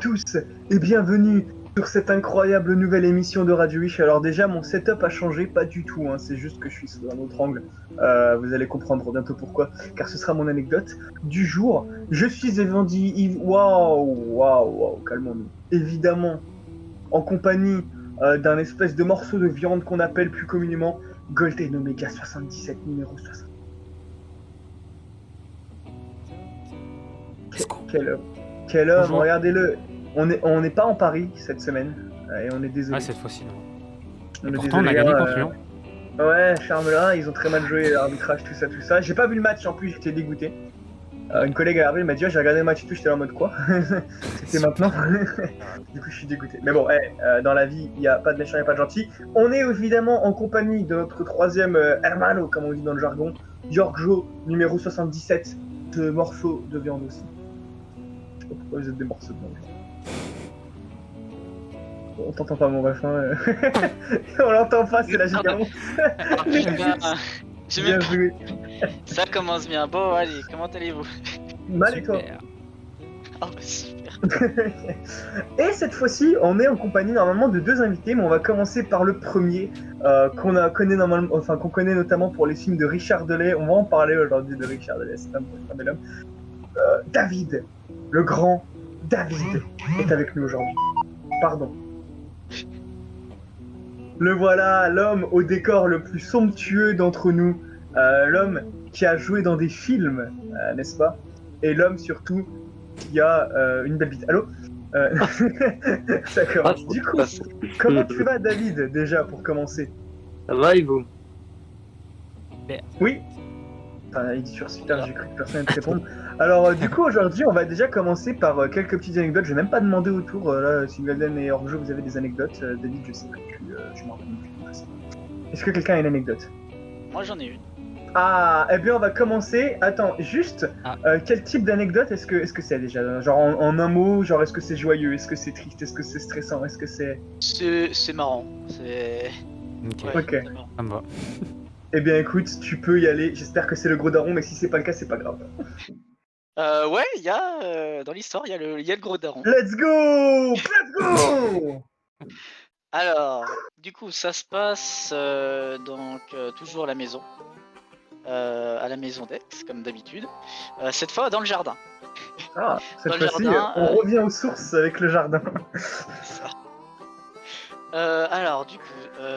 tous et bienvenue sur cette incroyable nouvelle émission de Radio Wish. Alors déjà, mon setup a changé, pas du tout, hein, c'est juste que je suis sous un autre angle. Vous allez comprendre bientôt pourquoi, car ce sera mon anecdote du jour. Je suis waouh, calmons-nous. Évidemment, en compagnie d'un espèce de morceau de viande qu'on appelle plus communément Golden Omega 77, numéro 60. Quel homme, Bonjour. regardez-le. On n'est pas en Paris cette semaine, et on est désolé. Ah, cette fois-ci, non. On est Pourtant, on a désolé, gagné contre Lyon. Ouais, Charmelin, ils ont très mal joué l'arbitrage, tout ça. J'ai pas vu le match en plus, j'étais dégoûté. Une collègue à l'arbitre m'a dit, oh, j'ai regardé le match et tout, j'étais en mode quoi. C'était maintenant. Du coup, je suis dégoûté. Mais bon, dans la vie, il n'y a pas de méchant, il n'y a pas de gentil. On est évidemment en compagnie de notre troisième hermano, comme on dit dans le jargon, Giorgio, numéro 77, de morceaux de viande aussi. Je sais pas pourquoi vous êtes des morceaux de viande. On t'entend pas, mon ref, hein. On l'entend pas, c'est la gigaron. Bien joué. Ça commence bien. Bon, allez, comment allez-vous? Mal et toi? Ah bah super. Et cette fois-ci, on est en compagnie normalement de deux invités, mais on va commencer par le premier qu'on connaît notamment pour les films de Richard Delay. On va en parler aujourd'hui de Richard Delay, c'est un bel homme. David, le grand David, est avec nous aujourd'hui. Pardon. Le voilà, l'homme au décor le plus somptueux d'entre nous, l'homme qui a joué dans des films, n'est-ce pas? Et l'homme surtout qui a une belle bite. Allô? D'accord. Du coup, comment tu vas, David, déjà, pour commencer? Ça va et vous? Oui. Enfin, il dit sur super, j'ai cru que personne ne te répondre. Alors, du coup, aujourd'hui, on va déjà commencer par quelques petites anecdotes. Je vais même pas demander autour, là, si Golden et hors-jeu, vous avez des anecdotes. David, je sais que je m'en rappelle plus. Est-ce que quelqu'un a une anecdote? Moi j'en ai une. Ah, eh bien, on va commencer. Attends, juste, quel type d'anecdote est-ce que c'est déjà? Genre en un mot, genre est-ce que c'est joyeux? Est-ce que c'est triste? Est-ce que c'est stressant? Est-ce que c'est... C'est marrant. C'est... Ok, Ok. c'est marrant. ça me va. Eh bien, écoute, tu peux y aller. J'espère que c'est le gros daron, mais si c'est pas le cas, c'est pas grave. Ouais, il y a dans l'histoire, il y a le gros daron. Let's go! Let's go! Alors, du coup, ça se passe toujours à la maison. À la maison d'Aix, comme d'habitude. Cette fois dans le jardin. Ah, cette Dans le fois-ci, jardin, on revient aux sources avec le jardin. C'est ça. Alors, du coup,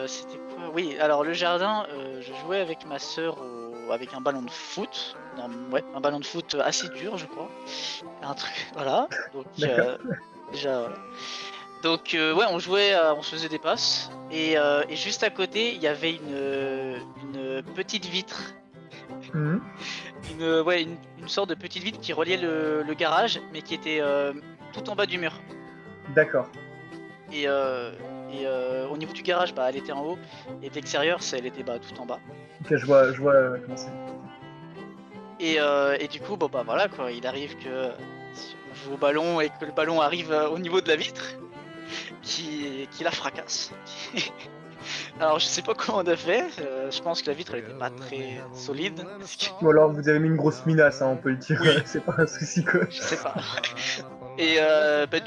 c'était quoi? Oui, alors le jardin, je jouais avec ma sœur avec un ballon de foot. Non, ouais, un ballon de foot assez dur, je crois. Un truc, voilà. Donc, déjà, voilà. Donc, ouais, on jouait, on se faisait des passes. Et juste à côté, il y avait une petite vitre. Mhm. Une sorte de petite vitre qui reliait le garage, mais qui était tout en bas du mur. D'accord. Et au niveau du garage, bah, elle était en haut, et de l'extérieur, elle était tout en bas. Ok, je vois comment c'est. Et du coup, bon bah voilà quoi, il arrive que on joue au ballon et que le ballon arrive au niveau de la vitre, qui la fracasse. Alors je sais pas comment on a fait, je pense que la vitre elle était pas très solide. Ou alors vous avez mis une grosse minace, hein, on peut le dire, Oui. c'est pas un souci quoi. Je sais pas. Et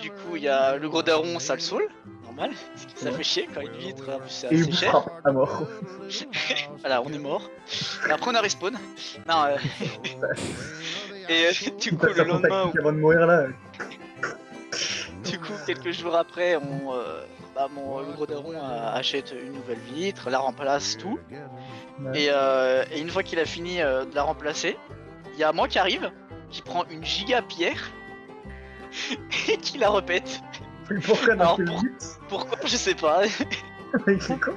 du coup, il y a le gros daron, ça le saoule, normal, parce que ça fait chier quand une vitre, en plus c'est Et il assez vous cher. frappe à mort. Voilà, on est mort. Et après on a respawn. Non, et du Il coup passe le un lendemain, tactique avant de mourir là. du coup quelques jours après, le gros daron achète une nouvelle vitre, la remplace tout. Ouais. Et une fois qu'il a fini de la remplacer, il y a moi qui arrive, qui prend une giga pierre et qui la repète. Mais pourquoi dans Alors, quel but? Pourquoi? Je sais pas. Mais pourquoi?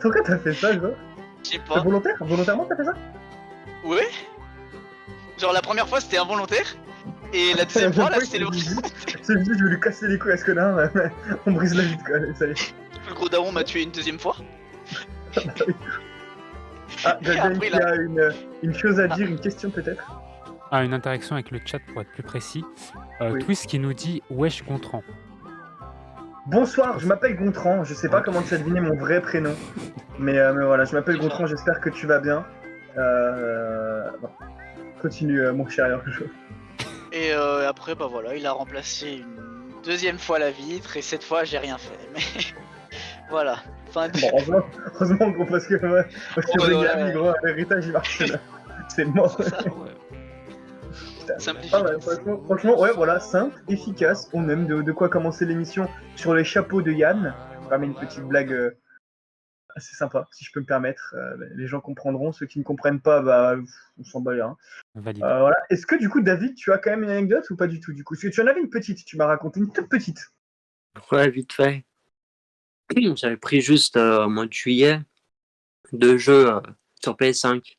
Pourquoi t'as fait ça, genre? Je sais C'est pas. volontaire? Volontairement t'as fait ça? Ouais. Genre la première fois c'était involontaire. Et la deuxième fois là c'était le... C'est juste, je vais lui casser les couilles à ce connard. On brise la vitre quoi, allez, ça y est. Le gros daron m'a tué une deuxième fois. Ah, Golden après, qui a une chose à dire, une question peut-être? Ah, une interaction avec le chat pour être plus précis. Oui. Twist qui nous dit Wesh Gontran. Bonsoir, je m'appelle Gontran, je sais pas comment tu as deviné mon vrai prénom. Mais voilà, je m'appelle Gontran, j'espère que tu vas bien. Bon. Continue mon cher Giorgio. Et après bah voilà, il a remplacé une Deuxième fois la vitre, et cette fois, j'ai rien fait. Mais voilà. Fin de... Bon, heureusement gros, parce que ouais, je te Oh, non, regarde, là, gros, l'héritage il marche là. C'est mort. c'est ça. Ouais. Putain. Simplifie Ah ouais, tout. franchement, ouais, voilà, simple, efficace. On aime de quoi commencer l'émission sur les chapeaux de Yann. Vraiment une petite blague assez sympa, si je peux me permettre. Les gens comprendront. Ceux qui ne comprennent pas, bah, on s'en bat les reins. Valide. Voilà. Est-ce que du coup, David, tu as quand même une anecdote ou pas du tout du coup? Parce que tu en avais une petite, tu m'as raconté une toute petite. Ouais, vite fait. J'avais pris juste au mois de juillet 2 jeux sur PS5.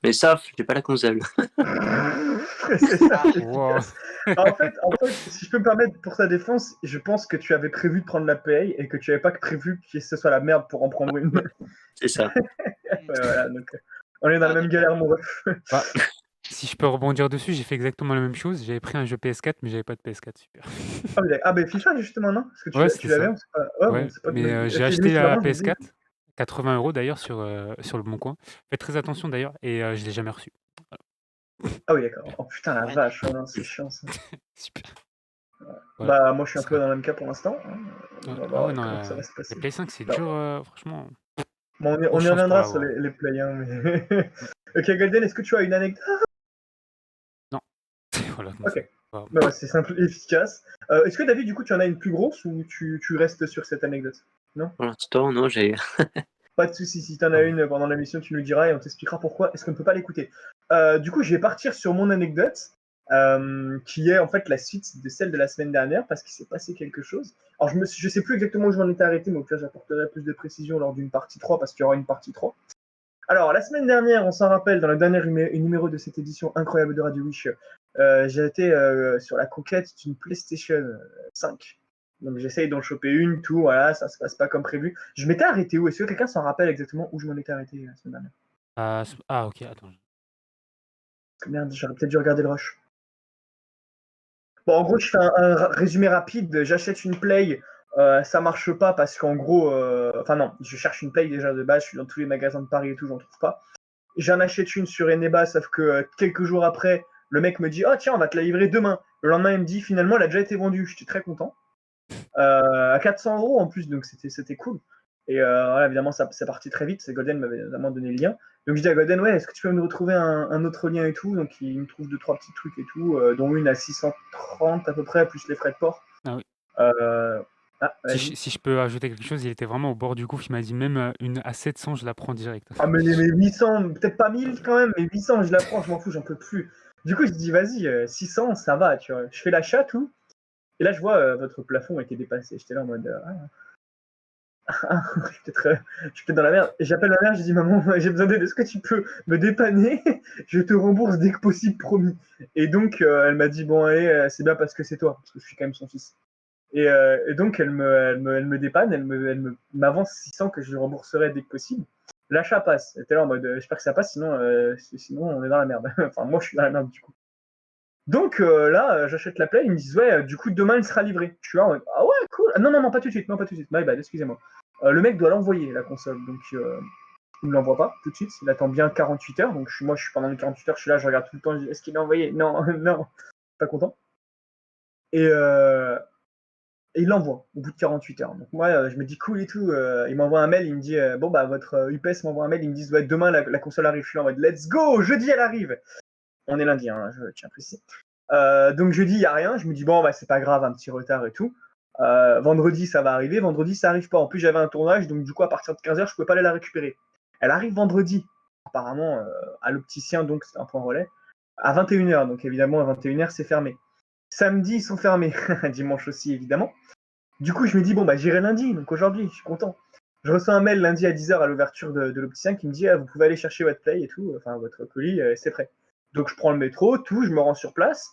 Mais ça, j'ai pas la console. C'est ça, c'est Wow. efficace. En fait, si je peux me permettre pour sa défense, je pense que tu avais prévu de prendre la paye et que tu n'avais pas prévu que ce soit la merde pour en prendre une. C'est ça. Ouais, voilà, donc on est dans la même galère, mon ref. Bah, si je peux rebondir dessus, j'ai fait exactement la même chose. J'avais pris un jeu PS4, mais j'avais pas de PS4. Super. Ah, ben FIFA justement, non? Parce que Ouais, tu c'était l'avais, ça. on sait pas. Ouais, bon, Ouais, c'est pas mais de... j'ai Ok, acheté mais c'est la marrant, je me dis- PS4, 80 € d'ailleurs sur le Bon Coin. Faites très attention d'ailleurs, et je l'ai jamais reçu. Ah oui, d'accord. Oh putain, la Ouais. vache, oh non, c'est chiant ça. Super. Voilà. Bah, moi je suis un peu dans le même cas pour l'instant. Hein. On va Ah voir ouais, non, comment ça va se passer. les Play 5, c'est Bah, dur, franchement. bon, on y Grosse chance pour reviendra sur l'avoir. les plays, hein, mais... Ok, Golden, est-ce que tu as une anecdote? Non. Voilà, non, Ok. c'est pas- Bah ouais, c'est simple et efficace. Est-ce que David, du coup, tu en as une plus grosse ou tu restes sur cette anecdote? Non? Pour l'instant, non, j'ai. Pas de soucis, si t'en as une pendant l'émission, tu nous diras et on t'expliquera pourquoi est-ce qu'on ne peut pas l'écouter. Du coup, je vais partir sur mon anecdote, qui est en fait la suite de celle de la semaine dernière, parce qu'il s'est passé quelque chose. Alors, je sais plus exactement où je m'en étais arrêté, mais au pire, j'apporterai plus de précision lors d'une partie 3, parce qu'il y aura une partie 3. Alors, la semaine dernière, on s'en rappelle, dans le dernier numéro de cette édition incroyable de Radio Wish, j'ai été sur la conquête d'une PlayStation 5. Donc, j'essaye d'en choper une, tout, voilà, ça se passe pas comme prévu. Je m'étais arrêté où? Est-ce que quelqu'un s'en rappelle exactement où je m'en étais arrêté la semaine dernière? Ah, ok, attends. Merde, j'aurais peut-être dû regarder le rush. Bon, en gros, je fais un résumé rapide. J'achète une Play, ça marche pas parce qu'en gros, enfin non, je cherche une Play déjà de base, je suis dans tous les magasins de Paris et tout, j'en trouve pas. J'en achète une sur Eneba, sauf que quelques jours après, le mec me dit oh tiens, on va te la livrer demain. Le lendemain, il me dit finalement, elle a déjà été vendue. J'étais très content. À 400 € en plus, donc c'était cool. Et voilà, évidemment, ça c'est parti très vite. Golden m'avait notamment donné le lien. Donc je dis à Golden, ouais, est-ce que tu peux me retrouver un autre lien et tout? Donc il me trouve 2-3 petits trucs et tout, dont une à 630 à peu près, plus les frais de port. Ah oui. Ah, Si je peux ajouter quelque chose, il était vraiment au bord du gouffre. Il m'a dit même une à 700, je la prends direct. Ah, mais 800, peut-être pas 1000 quand même, mais 800, je la prends, je m'en fous, j'en peux plus. Du coup, je dis, vas-y, 600, ça va, tu vois. Je fais l'achat, tout. Et là, je vois, votre plafond a été dépassé. J'étais là en mode, je suis peut-être dans la merde. Et j'appelle ma mère, je dis, maman, j'ai besoin d'aide, est-ce que tu peux me dépanner? Je te rembourse dès que possible, promis. Et donc, elle m'a dit, bon, allez, c'est bien parce que c'est toi, parce que je suis quand même son fils. Et donc, elle me dépanne, m'avance 600 que je lui rembourserai dès que possible. L'achat passe. Elle était là en mode, j'espère que ça passe, sinon on est dans la merde. Enfin, moi, je suis dans la merde, du coup. Donc là, j'achète la Play, ils me disent, ouais, du coup, demain, elle sera livrée. Je suis là en mode, ah ouais, cool. Ah, non, pas tout de suite, My bad, excusez-moi. Le mec doit l'envoyer, la console, donc il me l'envoie pas tout de suite. Il attend bien 48 heures, donc moi, je suis pendant les 48 heures, je suis là, je regarde tout le temps, je dis, est-ce qu'il l'a envoyé? Non, non, pas content. Et il l'envoie au bout de 48 heures. Donc moi, je me dis cool et tout. Il m'envoie un mail, il me dit bon bah votre UPS m'envoie un mail, ils me disent ouais demain la console arrive. Je suis en mode let's go, jeudi elle arrive. On est lundi, hein, je tiens à préciser. Donc jeudi il y a rien. Je me dis bon bah c'est pas grave, un petit retard et tout. Vendredi ça va arriver. Vendredi ça arrive pas. En plus j'avais un tournage, donc du coup à partir de 15h je pouvais pas aller la récupérer. Elle arrive vendredi. Apparemment à l'opticien, donc c'était un point relais. À 21h, donc évidemment à 21h c'est fermé. Samedi ils sont fermés. Dimanche aussi évidemment. Du coup, je me dis, bon, bah, j'irai lundi, donc aujourd'hui, je suis content. Je reçois un mail lundi à 10h à l'ouverture de l'opticien qui me dit, ah, vous pouvez aller chercher votre Play et tout, enfin, votre colis, c'est prêt. Donc, je prends le métro, tout, je me rends sur place.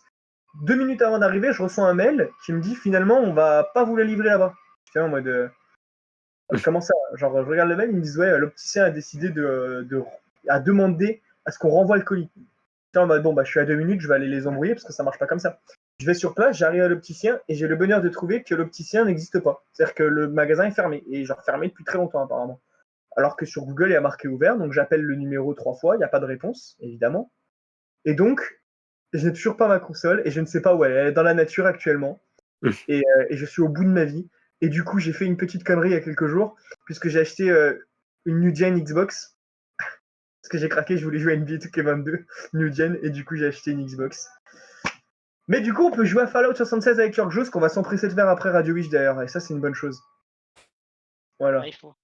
2 minutes avant d'arriver, je reçois un mail qui me dit, finalement, on va pas vous la livrer là-bas. J'étais en mode, comment ça? Genre, je regarde le mail, ils me disent, ouais, l'opticien a décidé à demander à ce qu'on renvoie le colis. J'étais en mode, bon, bah, je suis à 2 minutes, je vais aller les embrouiller parce que ça marche pas comme ça. Je vais sur place, j'arrive à l'opticien et j'ai le bonheur de trouver que l'opticien n'existe pas. C'est-à-dire que le magasin est fermé et genre fermé depuis très longtemps apparemment. Alors que sur Google il y a marqué ouvert, donc j'appelle le numéro 3 fois, il n'y a pas de réponse évidemment. Et donc je n'ai toujours pas ma console et je ne sais pas où elle est. Elle est dans la nature actuellement. et je suis au bout de ma vie. Et du coup, j'ai fait une petite connerie il y a quelques jours, puisque j'ai acheté une New Gen Xbox. Parce que j'ai craqué, je voulais jouer à NBA 2K22 New Gen, et du coup, j'ai acheté une Xbox. Mais du coup, on peut jouer à Fallout 76 avec York qu'on va s'empresser de faire après Radio Wish d'ailleurs, et ça, c'est une bonne chose. Voilà. il faut.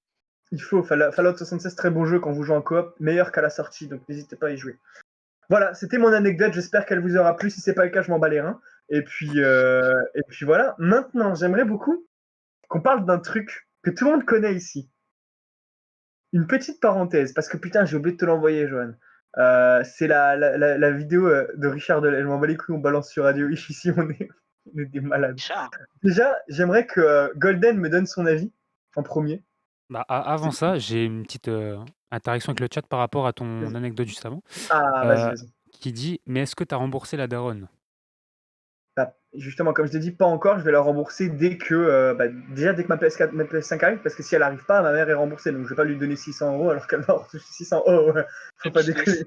Il faut. Fallout 76, très bon jeu quand vous jouez en coop, meilleur qu'à la sortie, donc n'hésitez pas à y jouer. Voilà, c'était mon anecdote, j'espère qu'elle vous aura plu. Si c'est pas le cas, je m'en bats les reins. Et puis voilà. Maintenant, j'aimerais beaucoup qu'on parle d'un truc que tout le monde connaît ici. Une petite parenthèse, parce que putain, j'ai oublié de te l'envoyer, Johan. C'est la vidéo de Richard Delay. Je m'en bats les couilles, on balance sur Radio Wish ici, on est des malades. Richard. Déjà, j'aimerais que Golden me donne son avis en premier. Bah, avant ça, j'ai une petite interaction avec le chat par rapport à ton Vas-y. anecdote juste avant, Ah, vas-y. qui dit: «Mais est-ce que tu as remboursé la daronne?» Bah, justement, comme je t'ai dit, pas encore. Je vais la rembourser dès que, déjà dès que ma PS5 arrive, parce que si elle arrive pas, ma mère est remboursée. Donc je vais pas lui donner 600 € alors qu'elle va avoir touché 600 €. Ouais. Faut pas déconner.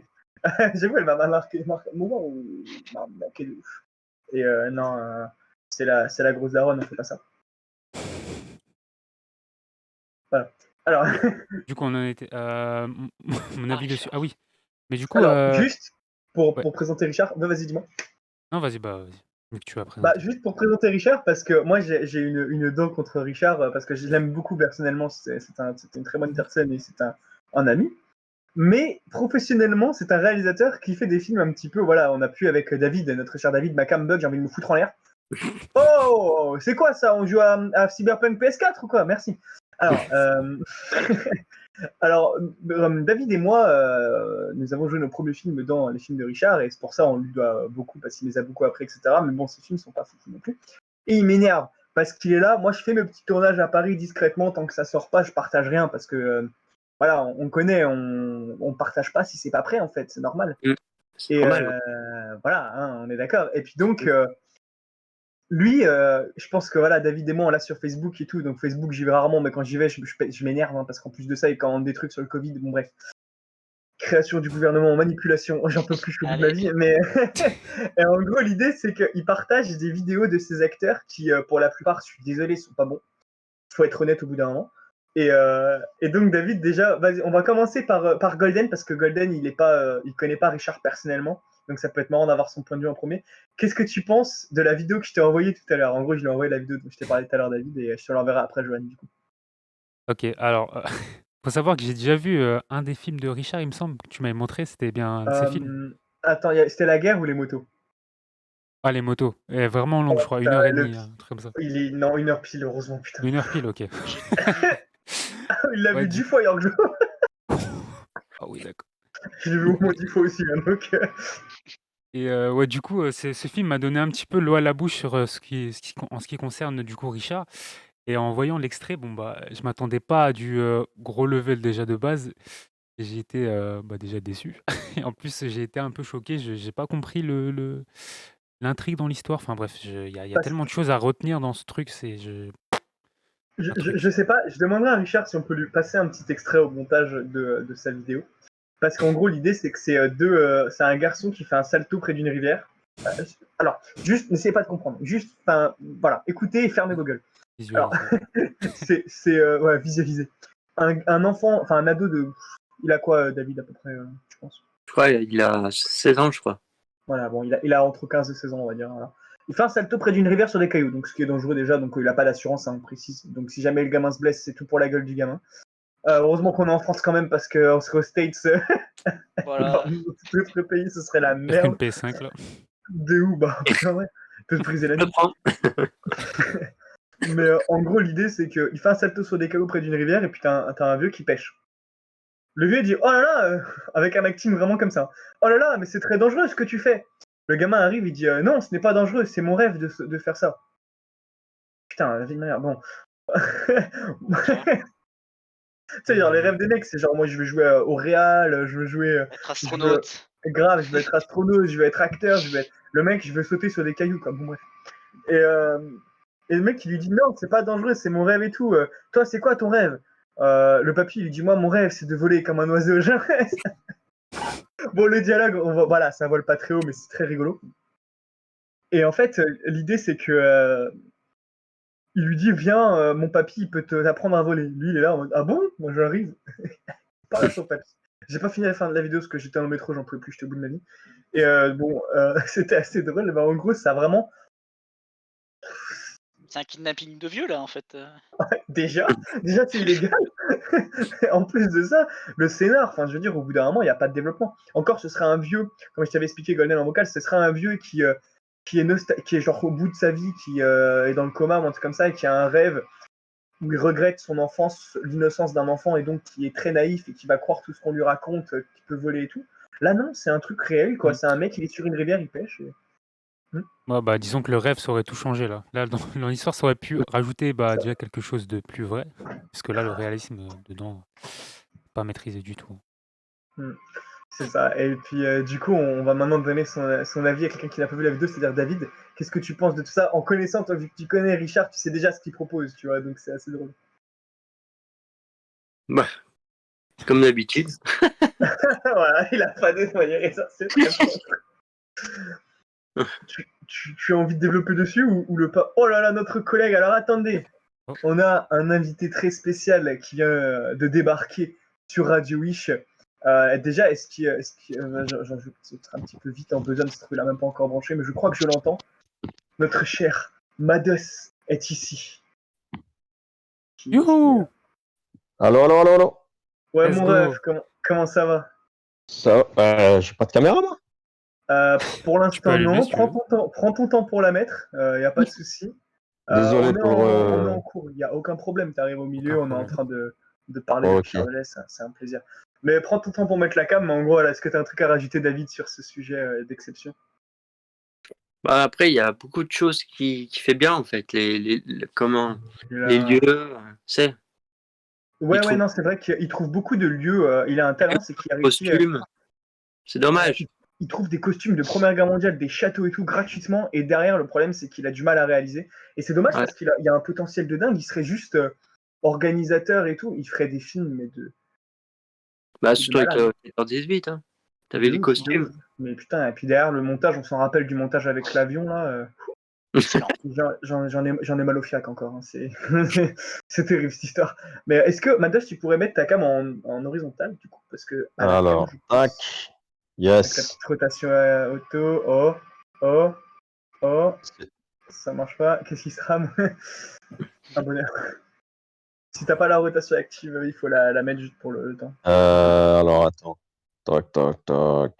J'avoue, elle m'a marqué. Moment où m'a marqué de ouf. Et non, c'est la grosse daronne, on fait pas ça. Voilà. Alors, Du coup, on en était mon avis dessus. Richard. Ah oui, mais du coup, alors juste pour ouais. présenter Richard, vas-y, dis-moi. Non, vas-y, vas-y, vu que tu as Bah, présenté. juste pour présenter Richard, parce que moi j'ai une dent contre Richard, parce que je l'aime beaucoup personnellement, c'est une très bonne personne et c'est un ami. Mais professionnellement, c'est un réalisateur qui fait des films un petit peu, voilà, on a pu avec David, notre cher David, Macambug, j'ai envie de me foutre en l'air. Oh, c'est quoi ça? On joue à Cyberpunk PS4 ou quoi? Merci. Alors, alors David et moi, nous avons joué nos premiers films dans les films de Richard, et c'est pour ça on lui doit beaucoup, parce qu'il les a beaucoup appris, etc. Mais bon, ces films sont pas fous non plus. Et il m'énerve, parce qu'il est là, moi je fais mes petits tournages à Paris discrètement, tant que ça sort pas, je partage rien, parce que voilà, on connaît, on partage pas si c'est pas prêt en fait, c'est normal. C'est Et normal. voilà, hein, on est d'accord. Et puis donc, lui, je pense que voilà, David et moi, on l'a sur Facebook et tout, donc Facebook j'y vais rarement, mais quand j'y vais, je m'énerve, hein, parce qu'en plus de ça, il commande des trucs sur le Covid, bon bref. Création du gouvernement, manipulation, j'en peux plus, je suis au bout de ma vie, mais et en gros, l'idée, c'est qu'il partage des vidéos de ces acteurs qui, pour la plupart, je suis désolé, sont pas bons. Faut être honnête au bout d'un moment. Et donc David, déjà, vas-y, on va commencer par Golden, parce que Golden, il connaît pas Richard personnellement, donc ça peut être marrant d'avoir son point de vue en premier. Qu'est-ce que tu penses de la vidéo que je t'ai envoyée tout à l'heure? En gros, je lui ai envoyé la vidéo dont je t'ai parlé tout à l'heure, David, et je te l'enverrai après, Johan, du coup. OK, alors, faut savoir que j'ai déjà vu, un des films de Richard, il me semble que tu m'avais montré, c'était bien un de ses films. Attends, c'était la guerre ou les motos? Ah, les motos, vraiment long, je crois, 1 Putain, heure et demie, un truc comme ça. non, 1 heure pile, heureusement, putain. 1 heure pile, OK. Il l'a Ouais, vu du 10 fois, York Joe. Ah oui, d'accord. Je l'ai vu au moins 10 fois aussi, hein, donc. Et ouais, du coup, ce film m'a donné un petit peu l'eau à la bouche sur, en ce qui concerne, du coup, Richard. Et en voyant l'extrait, bon, bah, je m'attendais pas à du, gros level déjà de base, et j'ai été, bah, déjà déçu. Et en plus, j'ai été un peu choqué, je j'ai pas compris l'intrigue dans l'histoire. Enfin bref, il y a Parce- tellement de choses à retenir dans ce truc, c'est un je truc. sais pas, je demanderai à Richard si on peut lui passer un petit extrait au montage de sa vidéo. Parce qu'en gros, l'idée, c'est que c'est un garçon qui fait un salto près d'une rivière. Alors, juste, n'essayez pas de comprendre. Juste, voilà, écoutez et fermez vos gueules. Alors, Visualisé. ouais, visualiser. Un enfant, enfin un ado de. Il a quoi, David, à peu près, je pense? Je crois qu'il a 16 ans, je crois. Voilà, bon, il a entre 15 et 16 ans, on va dire. Voilà. Il fait un salto près d'une rivière sur des cailloux, donc ce qui est dangereux déjà, donc il n'a pas d'assurance, hein, on précise. Donc si jamais le gamin se blesse, c'est tout pour la gueule du gamin. Heureusement qu'on est en France quand même, parce qu'on serait aux States, Voilà. dans d'autres pays, ce serait la Peut-être une merde. PS5 là. De où? Bah, putain, ouais. Il peut se briser la Je le nuque. prends. Mais en gros, l'idée, c'est qu'il fait un salto sur des cailloux près d'une rivière, et puis t'as un vieux qui pêche. Le vieux dit: oh là là, avec un acting vraiment comme ça. Oh là là, mais c'est très dangereux ce que tu fais. Le gamin arrive, il dit: non, ce n'est pas dangereux, c'est mon rêve de faire ça. Putain, la vie de ma mère. Bon. Tu sais, genre les rêves des mecs, c'est genre moi je veux jouer au Real, je veux jouer. Être astronaute. Grave, je veux être astronaute, je veux être acteur, je veux être. Le mec, je veux sauter sur des cailloux, quoi. Bon, bref. Et le mec, il lui dit: non, c'est pas dangereux, c'est mon rêve et tout. Toi, c'est quoi ton rêve? Le papy, il lui dit: moi, mon rêve, c'est de voler comme un oiseau. Bon, le dialogue, voilà, ça vole pas très haut, mais c'est très rigolo. Et en fait, l'idée, c'est que il lui dit viens, mon papy il peut t'apprendre à voler. Lui il est là en mode ah bon, moi j'arrive. Parle à son papy. J'ai pas fini la fin de la vidéo parce que j'étais dans le métro, j'en pouvais plus, j'étais au bout de ma vie. Et bon, c'était assez drôle. En gros, ça a vraiment C'est un kidnapping de vieux là en fait. déjà c'est illégal. En plus de ça, le scénar, enfin je veux dire, au bout d'un moment, il n'y a pas de développement. Encore, ce serait un vieux, comme je t'avais expliqué Golden en vocal, ce serait un vieux qui est genre au bout de sa vie, qui est dans le coma ou un truc comme ça, et qui a un rêve où il regrette son enfance, l'innocence d'un enfant, et donc qui est très naïf et qui va croire tout ce qu'on lui raconte, qui peut voler et tout. Là non, c'est un truc réel, quoi. C'est un mec, il est sur une rivière, il pêche. Ouais, bah, disons que le rêve, ça aurait tout changé là. Là, dans l'histoire, ça aurait pu rajouter Ça. déjà quelque chose de plus vrai. Parce que là, le réalisme dedans, pas maîtrisé du tout. Hmm. C'est ça. Et puis, du coup, on va maintenant donner son avis à quelqu'un qui n'a pas vu la vidéo, c'est-à-dire David. Qu'est-ce que tu penses de tout ça en connaissant, toi, vu que tu connais Richard, tu sais déjà ce qu'il propose, tu vois, donc c'est assez drôle. Bah, comme d'habitude. Voilà, il a pas dévoilé ça, c'est très fort. Tu as envie de développer dessus ou le pas? Oh là là, notre collègue, alors attendez. Oh. On a un invité très spécial qui vient de débarquer sur Radio Wish. Déjà, est-ce qu'il je vais peut-être un petit peu vite en besogne, se trouve il a même pas encore branché, mais je crois que je l'entends. Notre cher Mados est ici. Youhou! Allô, allô, allô, allô. Ouais, Let's mon go. ref, comment ça va? Ça, j'ai pas de caméra, moi. Pour Tu peux l'instant, allumer non. si tu veux. Prends ton temps pour la mettre. Y a pas de souci. Désolé pour. On est en cours. Il y a aucun problème. Tu arrives au milieu. Aucun On est en problème. train de parler de Ok. Richard Less. C'est un plaisir. Mais prends ton temps pour mettre la cam. Mais en gros, est-ce que tu as un truc à rajouter, David, sur ce sujet d'exception? Bah, après, il y a beaucoup de choses qui fait bien, en fait. Les lieux, c'est. Ouais, trouve- non, c'est vrai qu'il trouve beaucoup de lieux. Il a un talent, c'est qu'il a réussi. Costumes. C'est dommage. Il trouve des costumes de Première Guerre mondiale, des châteaux et tout gratuitement. Et derrière, le problème, c'est qu'il a du mal à réaliser. Et c'est dommage Ouais. parce qu'il y a un potentiel de dingue. Il serait juste organisateur et tout. Il ferait des films, mais Bah, de surtout avec malade. 14-18, hein. T'avais De les ouf, costumes. de ouf. Mais putain, et puis derrière, le montage, on s'en rappelle du montage avec l'avion, là. Excellent. J'en ai mal au fiac encore. Hein. C'est terrible cette histoire. Mais est-ce que, Mados, tu pourrais mettre ta cam en horizontale, du coup? Parce que à la cam, Alors, je pense, tac. avec la Yes. petite rotation auto. Oh. Ça marche pas. Qu'est-ce qui se rame? Un bonheur. Si t'as pas la rotation active, il faut la mettre juste pour le temps. Alors, attends. Tac, tac, tac.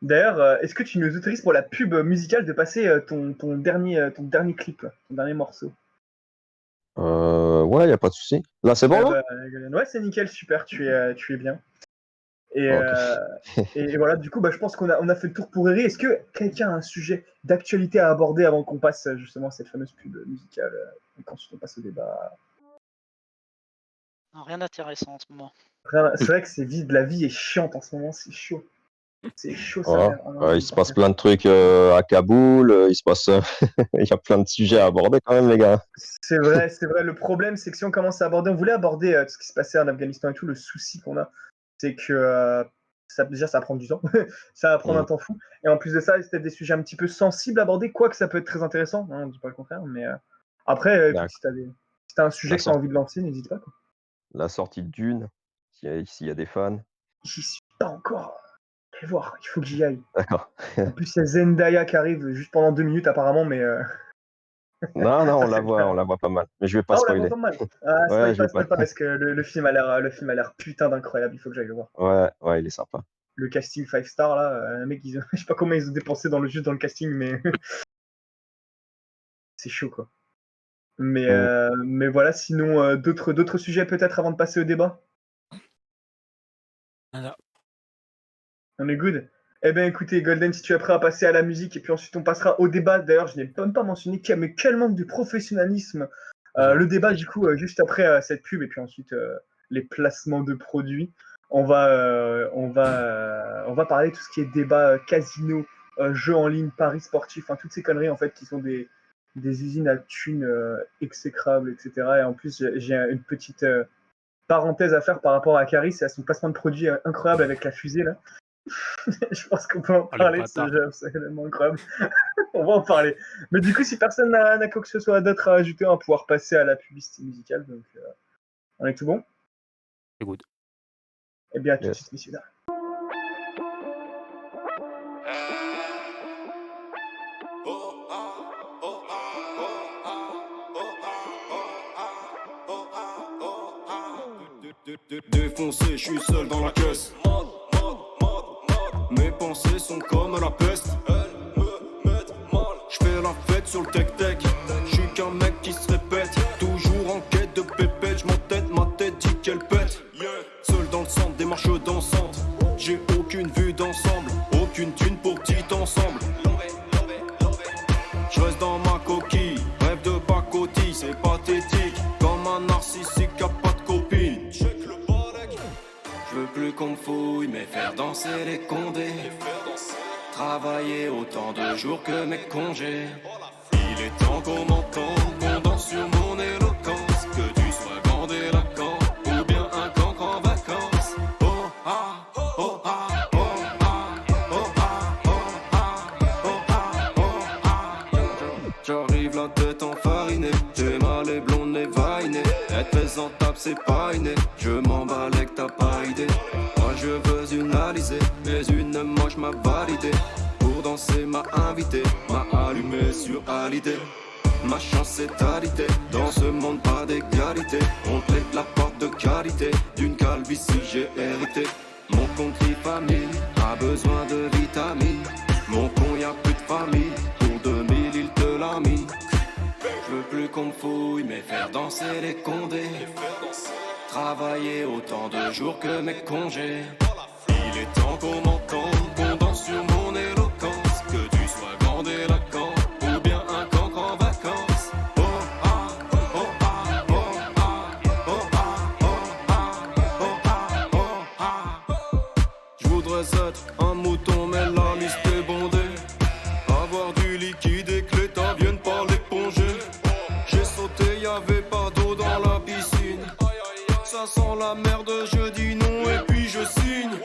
D'ailleurs, est-ce que tu nous autorises pour la pub musicale de passer ton dernier clip, ton dernier morceau? Ouais, y a pas de souci. Là, c'est bon, là? Ouais, c'est nickel, super, tu es bien. Et, Ok. et voilà, du coup, je pense qu'on a fait le tour pour Eri. Est-ce que quelqu'un a un sujet d'actualité à aborder avant qu'on passe justement à cette fameuse pub musicale et qu'ensuite on passe au débat? Non, rien d'intéressant en ce moment. C'est vrai que c'est vide, la vie est chiante en ce moment, c'est chaud. C'est chaud, ça Voilà. merde. Il se passe plein de trucs à Kaboul. Il se passe. Il y a plein de sujets à aborder quand même, les gars. C'est vrai. Le problème, c'est que si on commence à aborder, on voulait aborder tout ce qui se passait en Afghanistan et tout, le souci qu'on a, c'est que déjà, ça va prendre du temps. Ça va prendre un temps fou. Et en plus de ça, c'est peut-être des sujets un petit peu sensibles à aborder, quoique ça peut être très intéressant, hein, on ne dit pas le contraire. Mais après, écoute, si t'as un sujet que t'as envie de lancer, n'hésite pas. Quoi. La sortie de Dune, s'il y a des fans. J'y suis pas encore. Allez voir, il faut que j'y aille. D'accord. En plus, il y a Zendaya qui arrive juste pendant 2 minutes apparemment, mais... Non, on c'est la voit pas mal. Mais je vais pas Ah, on la spoiler. voit pas mal. Ah, Ouais, je vais spoil pas parce que le film a l'air putain d'incroyable, il faut que j'aille le voir. Ouais, il est sympa. Le casting 5 stars là, les mecs, je sais pas comment ils ont dépensé juste dans le casting, mais c'est chaud quoi. Mais voilà, sinon d'autres sujets peut-être avant de passer au débat. Voilà. On est good. Eh ben écoutez, Golden, si tu es prêt à passer à la musique et puis ensuite on passera au débat. D'ailleurs, je n'ai même pas mentionné mais quel manque de professionnalisme. Le débat du coup juste après cette pub et puis ensuite les placements de produits. On va parler de tout ce qui est débat casino, jeux en ligne, paris sportifs, enfin toutes ces conneries en fait qui sont des usines à thunes exécrables, etc. Et en plus, j'ai une petite parenthèse à faire par rapport à Caris et à son placement de produit incroyable avec la fusée là. Je pense qu'on peut en Oh, le parler de ce bâtard. jeu absolument incroyable. On va en parler. Mais du coup, si personne n'a quoi que ce soit d'autre à ajouter, on va pouvoir passer à la publicité musicale. Donc, on est tout bon? C'est good. Eh bien, à tout de Yes. suite, messieurs. Dames. Défoncé, je suis seul dans la caisse. Mes pensées sont comme la peste. Je fais la fête sur le tech-tech. Je suis qu'un mec qui se répète. Toujours en quête de pépette. Je m'entête, ma tête dit qu'elle pète. Seul dans le centre des marches dansantes. J'ai aucune vue d'ensemble. Aucune thune pour petit ensemble. Je reste dans ma coquille. Rêve de pacotille, c'est pathétique. Comme un narcissique qui a pas de copine. Je veux plus qu'on me fouille, mais faire danser les condés. Travailler autant de jours que mes congés. Il est temps qu'on m'entende, qu'on danse sur mon éloquence. Que tu sois grand délinquant ou bien un cancre en vacances. Oh ah, oh ah, oh ah, oh ah, oh ah, oh ah, oh ah. J'arrive la tête enfarinée, j'ai mal les blondes les vainées. Être présentable c'est pas inné, je m'emballe que t'as pas idée. Moi je veux une Alizée, mais une moche m'a validé. Pour danser m'a invité, m'a allumé sur Hallyday. Ma chance c'est alité, dans ce monde pas d'égalité. On plaide la porte de qualité, d'une calvitie j'ai hérité. Mon country famille a besoin de vitamines. Mon con y'a plus de famille, pour 2000 il te l'a mis. Je veux plus qu'on me fouille, mais faire danser les condés. Travailler autant de jours que mes congés. Il est temps qu'on m'entende, qu'on danse sur mon éloquence. Que tu sois grand délinquant ou bien un cancre en vacances. Oh ah, oh ah, oh ah, oh ah, oh ah, oh ah, oh ah. Je voudrais être un mouton, mais la liste est bondée. Avoir du liquide et que l'État vienne pas l'éponger. J'ai sauté, y'avait pas d'eau dans la piscine. Ça sent la merde, je dis non et puis je signe.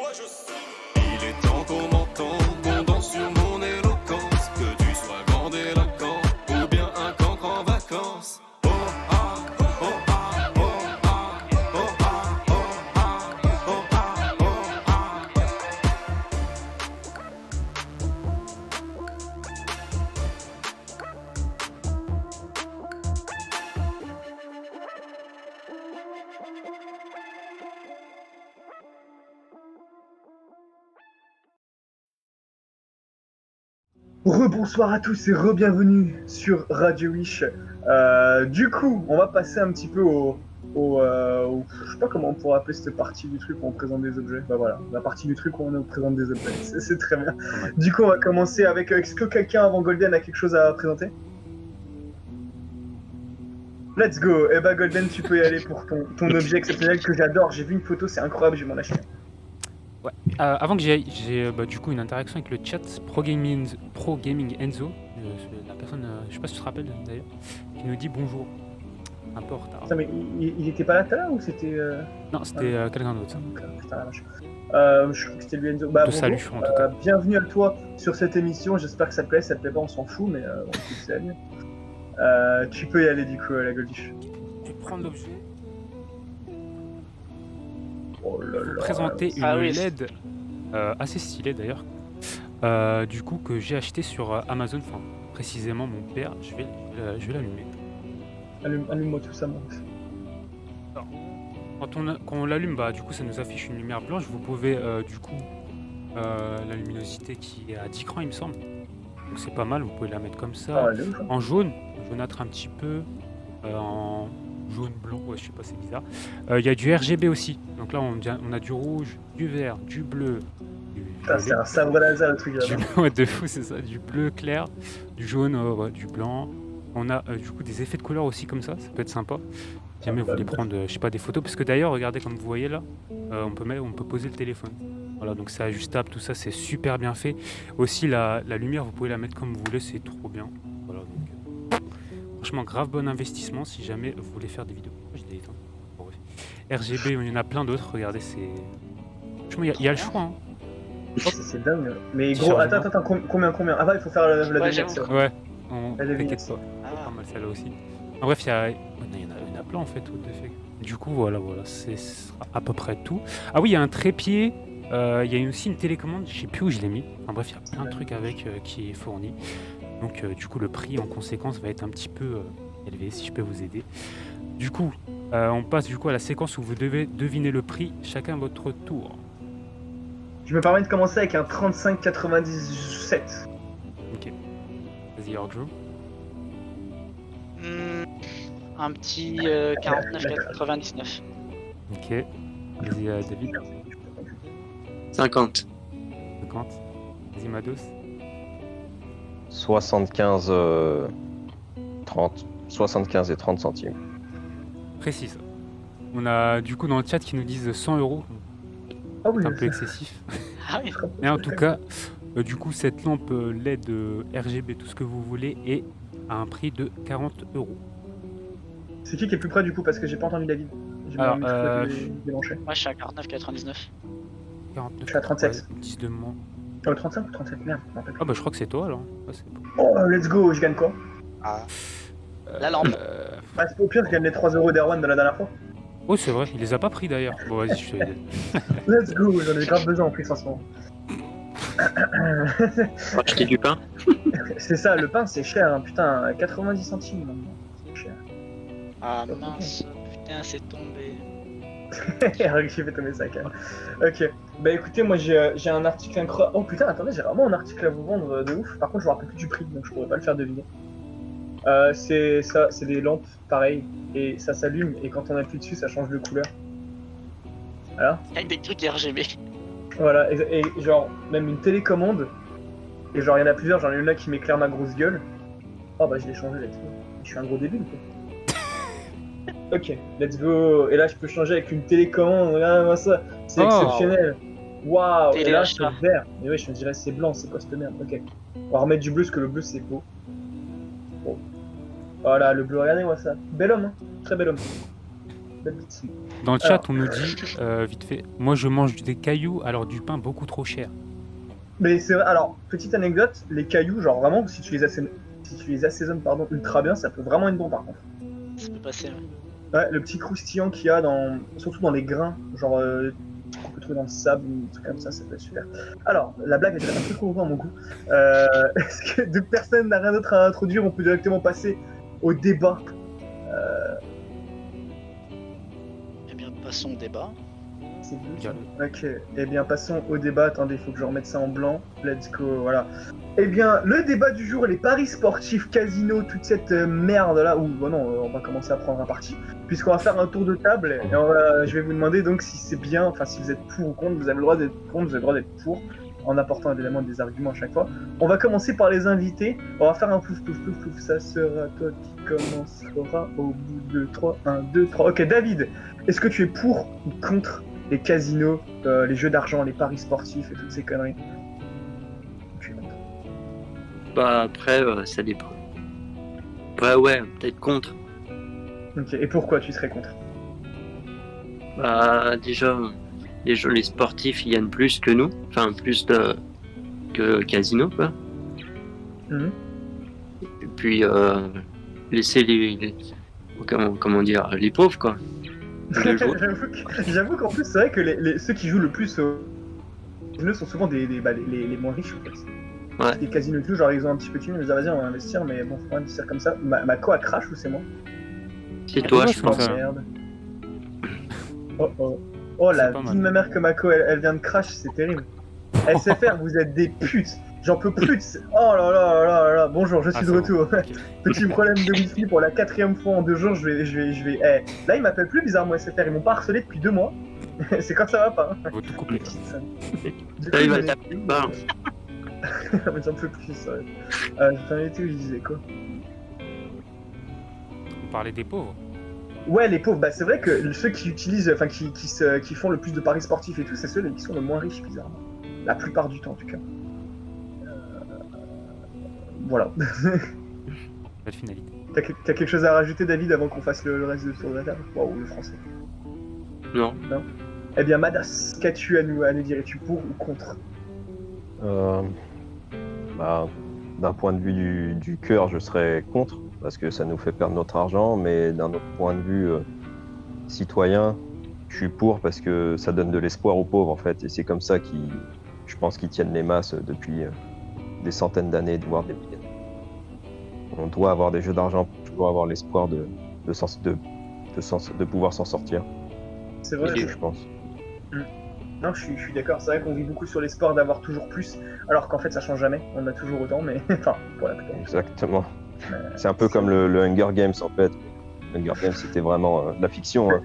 Il est temps qu'on m'entende, qu'on danse sur mon éloquence. Que tu sois grand délinquant ou bien un cancre en vacances. Oh ah, oh ah, oh ah, oh ah, oh ah, oh ah, oh ah. Rebonsoir à tous et re-bienvenue sur Radio Wish. Du coup, on va passer un petit peu je sais pas comment on pourrait appeler cette partie du truc où on présente des objets. Bah voilà, la partie du truc où on présente des objets. C'est très bien. Du coup, on va commencer avec. Est-ce que quelqu'un avant Golden a quelque chose à présenter? Let's go. Eh bah Golden, tu peux y aller pour ton objet exceptionnel que j'adore. J'ai vu une photo, c'est incroyable, je vais m'en acheter. Ouais. Avant que j'y aille, j'ai du coup une interaction avec le chat Pro Gaming Enzo, la personne, je sais pas si tu te rappelles d'ailleurs, qui nous dit bonjour. Un peu en retard. Putain, mais il était pas là tout à l'heure ou c'était. Non, c'était quelqu'un d'autre. Ça. Putain, la vache. Je crois que c'était lui Enzo. Bah, Te bonjour. salue en tout cas. Bienvenue à toi sur cette émission. J'espère que ça te plaît. Ça te plaît pas, on s'en fout, mais on te salue. Tu peux y aller du coup, la Goldish. Je vais prendre l'objet. Oh là là. Présenter une Ah oui. LED assez stylée d'ailleurs. Du coup que j'ai acheté sur Amazon. Enfin, précisément mon père. Je vais l'allumer. Allume-moi tout ça, moi. Quand on l'allume, bah du coup ça nous affiche une lumière blanche. Vous pouvez du coup la luminosité qui est à 10 crans il me semble. Donc c'est pas mal, vous pouvez la mettre comme ça. Ah, elle est ouf, hein. En jaune, jaunâtre un petit peu. En jaune blanc, ouais je sais pas, c'est bizarre. Il y a du RGB aussi. Donc là on a du rouge, du vert, du bleu. Du Putain, c'est violet. un sabre laser le truc là. Ouais, de fou, c'est ça. Du bleu clair, du jaune, ouais, du blanc. On a du coup des effets de couleur aussi comme ça peut être sympa. Si jamais vous voulez prendre, je sais pas, des photos, parce que d'ailleurs, regardez comme vous voyez là, on peut poser le téléphone. Voilà, donc c'est ajustable, tout ça, c'est super bien fait. Aussi la lumière, vous pouvez la mettre comme vous voulez, c'est trop bien. Voilà, donc franchement, grave bon investissement si jamais vous voulez faire des vidéos. J'ai des éteintes. Bon, bref. RGB, il y en a plein d'autres. Regardez, c'est franchement, il y a le choix. Hein. C'est dingue. Mais Tu gros, charges attends, combien Ah bah, il faut faire la Ouais, devinette, j'avoue. c'est vrai. Ouais, La devinette, t'inquiète pas. Ah, Pas mal celle-là aussi. En bref, il y en a plein en fait, what the fuck. Du coup, voilà, ce sera à peu près tout. Ah oui, il y a un trépied, il y a aussi une télécommande, je sais plus où je l'ai mis. En bref, il y a plein de trucs avec qui est fourni. Donc, du coup, le prix en conséquence va être un petit peu élevé, si je peux vous aider. Du coup, on passe du coup à la séquence où vous devez deviner le prix, chacun à votre tour. Je me permets de commencer avec un 35,97. Ok. Vas-y, Orjo. Un petit 49,99. Ok. Vas-y, David. 50. 50. Vas-y, Mados. 75, 30, 75 et 30 centimes. Précis ça. On a du coup dans le chat qui nous disent 100 €. Ah oui, C'est un peu excessif. Ah oui. Mais en tout cas, du coup, cette lampe LED RGB, tout ce que vous voulez, est à un prix de 40 €. C'est qui est plus près du coup parce que j'ai pas entendu David. J'ai Alors, mis un micro débranché. Moi, je suis à 49,99. 49. Je suis à 37. Ouais, 10 de moins. Oh, 35 ou 37, merde. je m'en rappelle plus. Ah bah je crois que c'est toi alors. Ah, c'est bon. Oh, let's go, je gagne quoi? La lampe. Bah, c'est au pire, je gagne les 3 euros d'Erwan de la dernière fois. Oh c'est vrai, il les a pas pris d'ailleurs. Bon vas-y, je te Let's go, j'en ai grave besoin en plus en ce moment. Faut acheter du pain. C'est ça, le pain c'est cher, hein. Putain, 90 centimes maintenant. C'est cher. Ah mince. Putain, c'est tombé. J'ai fait tomber ça quand même. Ok, bah écoutez, moi j'ai un article incroyable. Oh putain, attendez, j'ai vraiment un article à vous vendre de ouf. Par contre, je me rappelle plus du prix, donc je pourrais pas le faire deviner. C'est ça, c'est des lampes, pareil, et ça s'allume, et quand on appuie dessus, ça change de couleur. Voilà. Avec des trucs RGB. Voilà, et genre, même une télécommande, et genre, il y en a plusieurs, j'en ai une là qui m'éclaire ma grosse gueule. Oh bah, je l'ai changé là-dessus. Je suis un gros débile, quoi. Ok, let's go. Et là, je peux changer avec une télécommande, regarde-moi ça, c'est Oh. exceptionnel. Waouh, et là, Téléachat. c'est vert. Mais oui, je me dirais, c'est blanc, c'est quoi cette merde? Ok. On va remettre du bleu, parce que le bleu, c'est beau. Bon. Voilà, le bleu, regardez-moi ça. Bel homme, hein. Très bel homme. Belle bite. Dans le chat, Alors. on nous dit vite fait, moi je mange des cailloux alors du pain beaucoup trop cher. Mais c'est vrai, alors, petite anecdote, les cailloux, genre vraiment, si tu les assaisonnes ultra bien, ça peut vraiment être bon par contre. Ça peut passer. Ouais. Ouais, le petit croustillant qu'il y a surtout dans les grains, genre qu'on peut trouver dans le sable ou des trucs comme ça peut être super. Alors, la blague est un peu trop loin à mon goût. Est-ce que de personne n'a rien d'autre à introduire, on peut directement passer au débat. Eh bien, passons au débat. C'est bon. Gal. Ok, eh bien passons au débat. Attendez, il faut que je remette ça en blanc. Let's go, voilà. Eh bien, le débat du jour, les paris sportifs, casino, toute cette merde là, ou bon non, on va commencer à prendre un parti, puisqu'on va faire un tour de table, et je vais vous demander donc si c'est bien, enfin si vous êtes pour ou contre, vous avez le droit d'être contre, vous avez le droit d'être pour, en apportant évidemment des arguments à chaque fois. On va commencer par les invités, on va faire un pouf pouf pouf pouf, ça sera toi qui commencera au bout de 3, 1, 2, 3. Ok, David, est-ce que tu es pour ou contre les casinos, les jeux d'argent, les paris sportifs et toutes ces conneries? Tu es contre. Bah après, ça dépend. Ouais, peut-être contre. Ok, et pourquoi tu serais contre? Bah déjà, les sportifs ils gagnent plus que nous, enfin plus que Casino quoi. Mhm. Et puis laisser comment dire les pauvres quoi. De jouer. J'avoue qu'en plus, c'est vrai que ceux qui jouent le plus au casino sont souvent les moins riches en fait. Ouais. Les casinos et tout, genre ils ont un petit peu de thunes, ils disent ah, vas-y on va investir, mais bon, faut pas investir comme ça. Ma co a crash ou c'est moi? C'est toi, ouais, je c'est pense. ça. Merde. Oh la C'est pas vie mal. de ma mère que ma co elle vient de crash, c'est terrible. SFR, vous êtes des putes. J'en peux plus. Oh là là là là. Bonjour, je suis de c'est bon. retour. Ok. Petit problème de wifi pour la 4e fois en 2 jours. Je vais. Eh, là, ils m'appellent plus bizarrement SFR. Ils m'ont pas harcelé depuis 2 mois. C'est quand ça va pas. Hein. Faut tout couper. Petite sale. Du Là, il va j'en ai- taper le bar. Mais j'en peux plus, ça. J'en étais où je disais quoi? On parlait des pauvres. Ouais, les pauvres. Bah, c'est vrai que ceux qui utilisent, enfin, qui font le plus de paris sportifs et tout, c'est ceux qui sont les moins riches, bizarrement. La plupart du temps, en tout cas. Voilà. Belle finalité. T'as quelque chose à rajouter, David, avant qu'on fasse le reste de tour de la table? Waouh, le français. Non. Eh bien, Madas, qu'as-tu à nous dire? Es-tu pour ou contre? Euh, bah, d'un point de vue du cœur, je serais contre, parce que ça nous fait perdre notre argent, mais d'un autre point de vue citoyen, je suis pour, parce que ça donne de l'espoir aux pauvres, en fait, et c'est comme ça je pense qu'ils tiennent les masses depuis des centaines d'années, voire des milliers. On doit avoir des jeux d'argent pour toujours avoir l'espoir de pouvoir s'en sortir, C'est vrai. je pense. Non, je suis d'accord. C'est vrai qu'on vit beaucoup sur l'espoir d'avoir toujours plus, alors qu'en fait, ça change jamais. On a toujours autant, mais enfin, pour la plupart. Exactement. C'est un peu comme le Hunger Games, en fait. Le Hunger Games, c'était vraiment de la fiction, hein.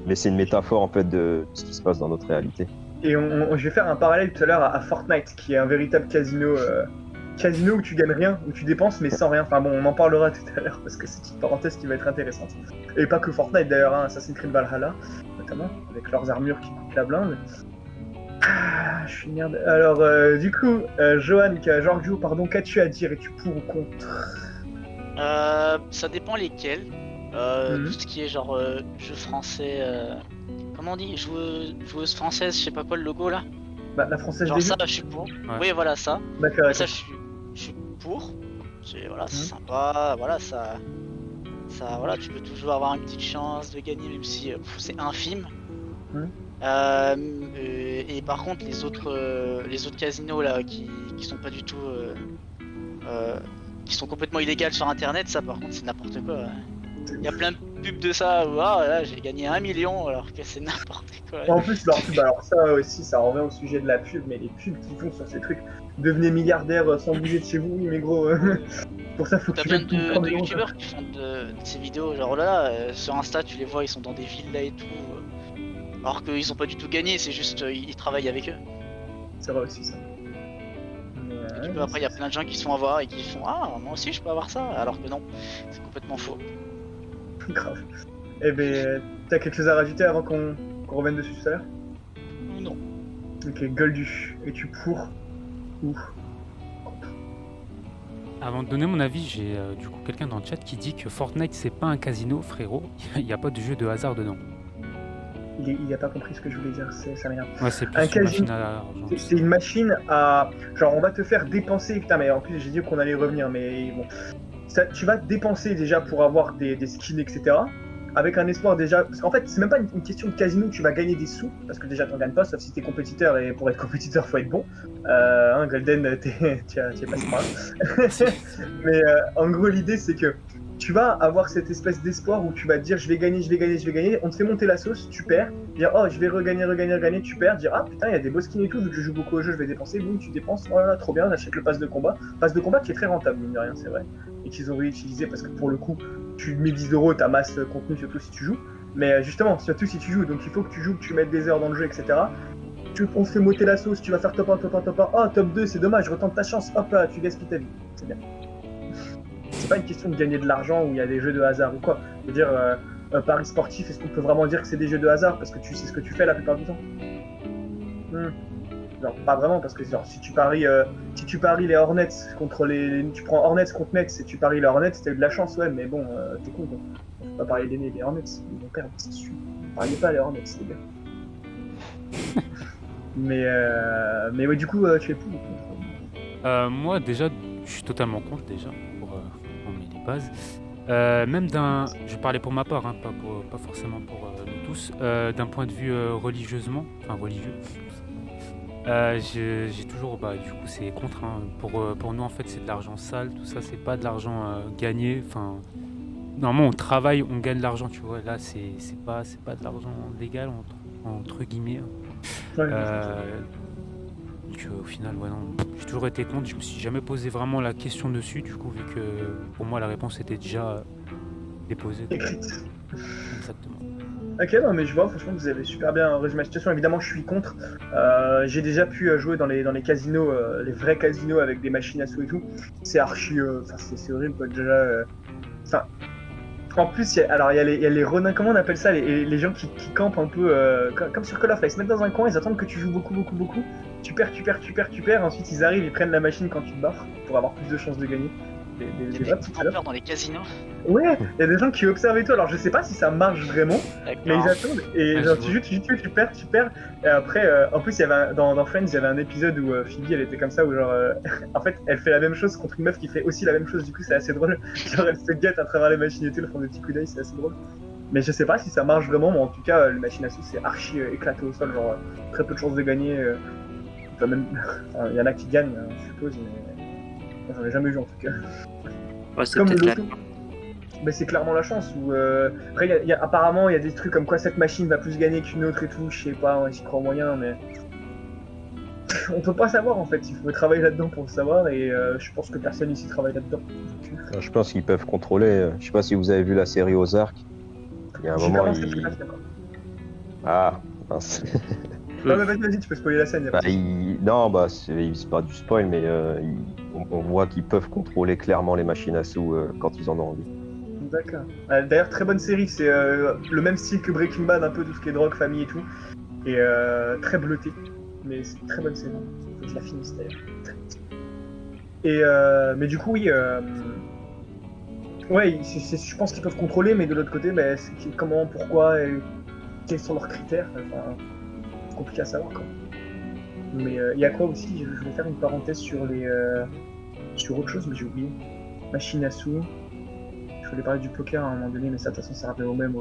Mais c'est une métaphore, en fait, de ce qui se passe dans notre réalité. Et je vais faire un parallèle tout à l'heure à Fortnite, qui est un véritable casino où tu gagnes rien, où tu dépenses mais sans rien. Enfin bon, on en parlera tout à l'heure parce que c'est une parenthèse qui va être intéressante. Et pas que Fortnite d'ailleurs, hein, Assassin's Creed Valhalla, notamment, avec leurs armures qui coûtent la blinde. Ah, je suis une merde. Alors, du coup, Johan, Giorgio, pardon, qu'as-tu à dire? Es-tu pour ou contre? Ça dépend lesquels. Mhm. Tout ce qui est genre jeu français. Comment on dit? Joueuse française, je sais pas quoi le logo là. Bah, la française Genre des ça, jeux. je suis pour. Oui, voilà ça. D'accord, Mais ça, d'accord. je suis pour. Voilà, c'est Mhm. sympa. Voilà, voilà, tu peux toujours avoir une petite chance de gagner, même si c'est infime. Mhm. Et par contre, les autres casinos là, qui sont pas du tout, qui sont complètement illégales sur Internet, ça, par contre, c'est n'importe quoi. Il y a plein de pubs de ça où là, j'ai gagné 1 million alors que c'est n'importe quoi. En plus, leur pub, alors ça aussi, ça revient au sujet de la pub, mais les pubs qu'ils font sur ces trucs, devenez milliardaire sans bouger de chez vous, oui, mais gros, pour ça, faut que T'as tu plein mettes plus de 30 de euros. youtubeurs qui font de ces vidéos, genre là, sur Insta, tu les vois, ils sont dans des villas et tout, alors qu'ils ont pas du tout gagné, c'est juste ils travaillent avec eux. C'est vrai aussi, ça. Mais, Et du coup, après, il y a plein de gens qui se font avoir et qui font ah, moi aussi je peux avoir ça, alors que non, c'est complètement faux. grave. Eh ben, t'as quelque chose à rajouter avant qu'on revienne dessus tout à l'heure? Non. Ok, Goldu, es-tu pour ou contre? Avant de donner mon avis, j'ai du coup quelqu'un dans le chat qui dit que Fortnite c'est pas un casino, frérot. Il n'y a pas de jeu de hasard dedans. Il a pas compris ce que je voulais dire, ça m'énerve. Ouais, c'est Un plus une casino, machine à argent. c'est une machine à... Genre, on va te faire dépenser... Putain, mais en plus, j'ai dit qu'on allait revenir, mais bon. Tu vas dépenser déjà pour avoir des skins, etc. Avec un espoir déjà... Parce qu'en fait, c'est même pas une question de casino où tu vas gagner des sous, parce que déjà, t'en gagnes pas, sauf si t'es compétiteur, et pour être compétiteur, faut être bon. Golden, tu es passé par là. Mais en gros, l'idée, c'est que tu vas avoir cette espèce d'espoir où tu vas te dire je vais gagner, je vais gagner, je vais gagner, on te fait monter la sauce, tu perds, dire oh je vais regagner, tu perds, dire ah putain il y a des beaux skins et tout, vu que je joue beaucoup au jeu je vais dépenser, boum tu dépenses, oh là là trop bien, on achète le pass de combat qui est très rentable mine de rien c'est vrai, et qu'ils ont réutilisé parce que pour le coup tu mets 10 euros, ta masse contenu surtout si tu joues, mais justement surtout si tu joues, donc il faut que tu joues, que tu mettes des heures dans le jeu etc. On te fait monter la sauce, tu vas faire top 1, top 1, top 1, oh top 2 c'est dommage, retente ta chance, hop là tu gaspilles ta vie, c'est bien. C'est pas une question de gagner de l'argent où il y a des jeux de hasard ou quoi. Je veux dire, paris sportif, est-ce qu'on peut vraiment dire que c'est des jeux de hasard parce que tu sais ce que tu fais la plupart du temps? Non, pas vraiment parce que genre, si tu paries les Hornets contre tu prends Hornets contre Nets et tu paries les Hornets, t'as eu de la chance, ouais, mais bon, t'es con quoi. Faut pas parier les Hornets, ils vont perdre, c'est sûr. Pariez pas les Hornets, c'est bien. mais ouais, du coup, tu es pour. Moi déjà, je suis totalement contre déjà, pour remettre les bases. Même je parlais pour ma part, hein, pas forcément pour nous tous, d'un point de vue religieux, j'ai toujours, du coup c'est contre, hein. Pour nous en fait c'est de l'argent sale, tout ça c'est pas de l'argent gagné, enfin normalement on travaille, on gagne de l'argent, tu vois, là c'est pas de l'argent légal entre guillemets, hein. Ouais, Donc au final, ouais, non, j'ai toujours été contre, je me suis jamais posé vraiment la question dessus, du coup, vu que pour moi la réponse était déjà déposée. écrite. Exactement. Ok, non, mais je vois, franchement, vous avez super bien résumé la situation. Évidemment, je suis contre. J'ai déjà pu jouer dans les casinos, les vrais casinos avec des machines à sous et tout. C'est archi. C'est horrible, quoi. Déjà. En plus, il y a les renins, comment on appelle ça, les gens qui campent un peu comme sur Call of Duty. Ils se mettent dans un coin, ils attendent que tu joues beaucoup. Tu perds. Ensuite, ils arrivent, ils prennent la machine quand tu te barres pour avoir plus de chances de gagner. Il y a des des vrais petits salopes. campeurs dans les casinos. Ouais, il y a des gens qui observent et tout. Alors je sais pas si ça marche vraiment, mais ils D'accord. attendent et Ouais, genre je tu vois. joues, tu perds. Et après, en plus, il y avait dans Friends, il y avait un épisode où Phoebe elle était comme ça, où genre en fait elle fait la même chose contre une meuf qui fait aussi la même chose. Du coup, c'est assez drôle. Genre elle se guette à travers les machines et tout, elles font des petits coups d'œil, c'est assez drôle. Mais je sais pas si ça marche vraiment, mais en tout cas, les machines à sous c'est archi éclaté au sol, genre très peu de chances de gagner. Enfin, même, enfin, il y en a qui gagnent, je suppose, mais moi, j'en ai jamais vu en tout cas. Ouais, C'est c'est comme le peut-être loto. Mais c'est clairement la chance. Après, apparemment, il y a des trucs comme quoi cette machine va plus gagner qu'une autre et tout. Je sais pas, j'y crois moyen, mais on peut pas savoir en fait. Il faut travailler là-dedans pour le savoir et je pense que personne ici travaille là-dedans. Je pense qu'ils peuvent contrôler. Je sais pas si vous avez vu la série Ozark. Il y a un J'ai moment, commencé tout à fait. Ah, mince. Non, mais vas-y, tu peux spoiler la scène. Y a pas Bah, de souci. Non, bah, c'est pas du spoil, mais on voit qu'ils peuvent contrôler clairement les machines à sous quand ils en ont envie. D'accord. D'ailleurs, très bonne série. C'est le même style que Breaking Bad, un peu tout ce qui est drogue, famille et tout. Et très bleuté. Mais c'est une très bonne série. Faut que je la finisse d'ailleurs. Et mais du coup, oui. Ouais, je pense qu'ils peuvent contrôler, mais de l'autre côté, bah, comment, pourquoi, et quels sont leurs critères. Enfin, c'est compliqué à savoir quoi. Mais il y a quoi aussi? Je voulais faire une parenthèse sur sur autre chose, mais j'ai oublié. Machine à sous. Je voulais parler du poker à un moment donné, mais ça, de toute façon, ça revient au même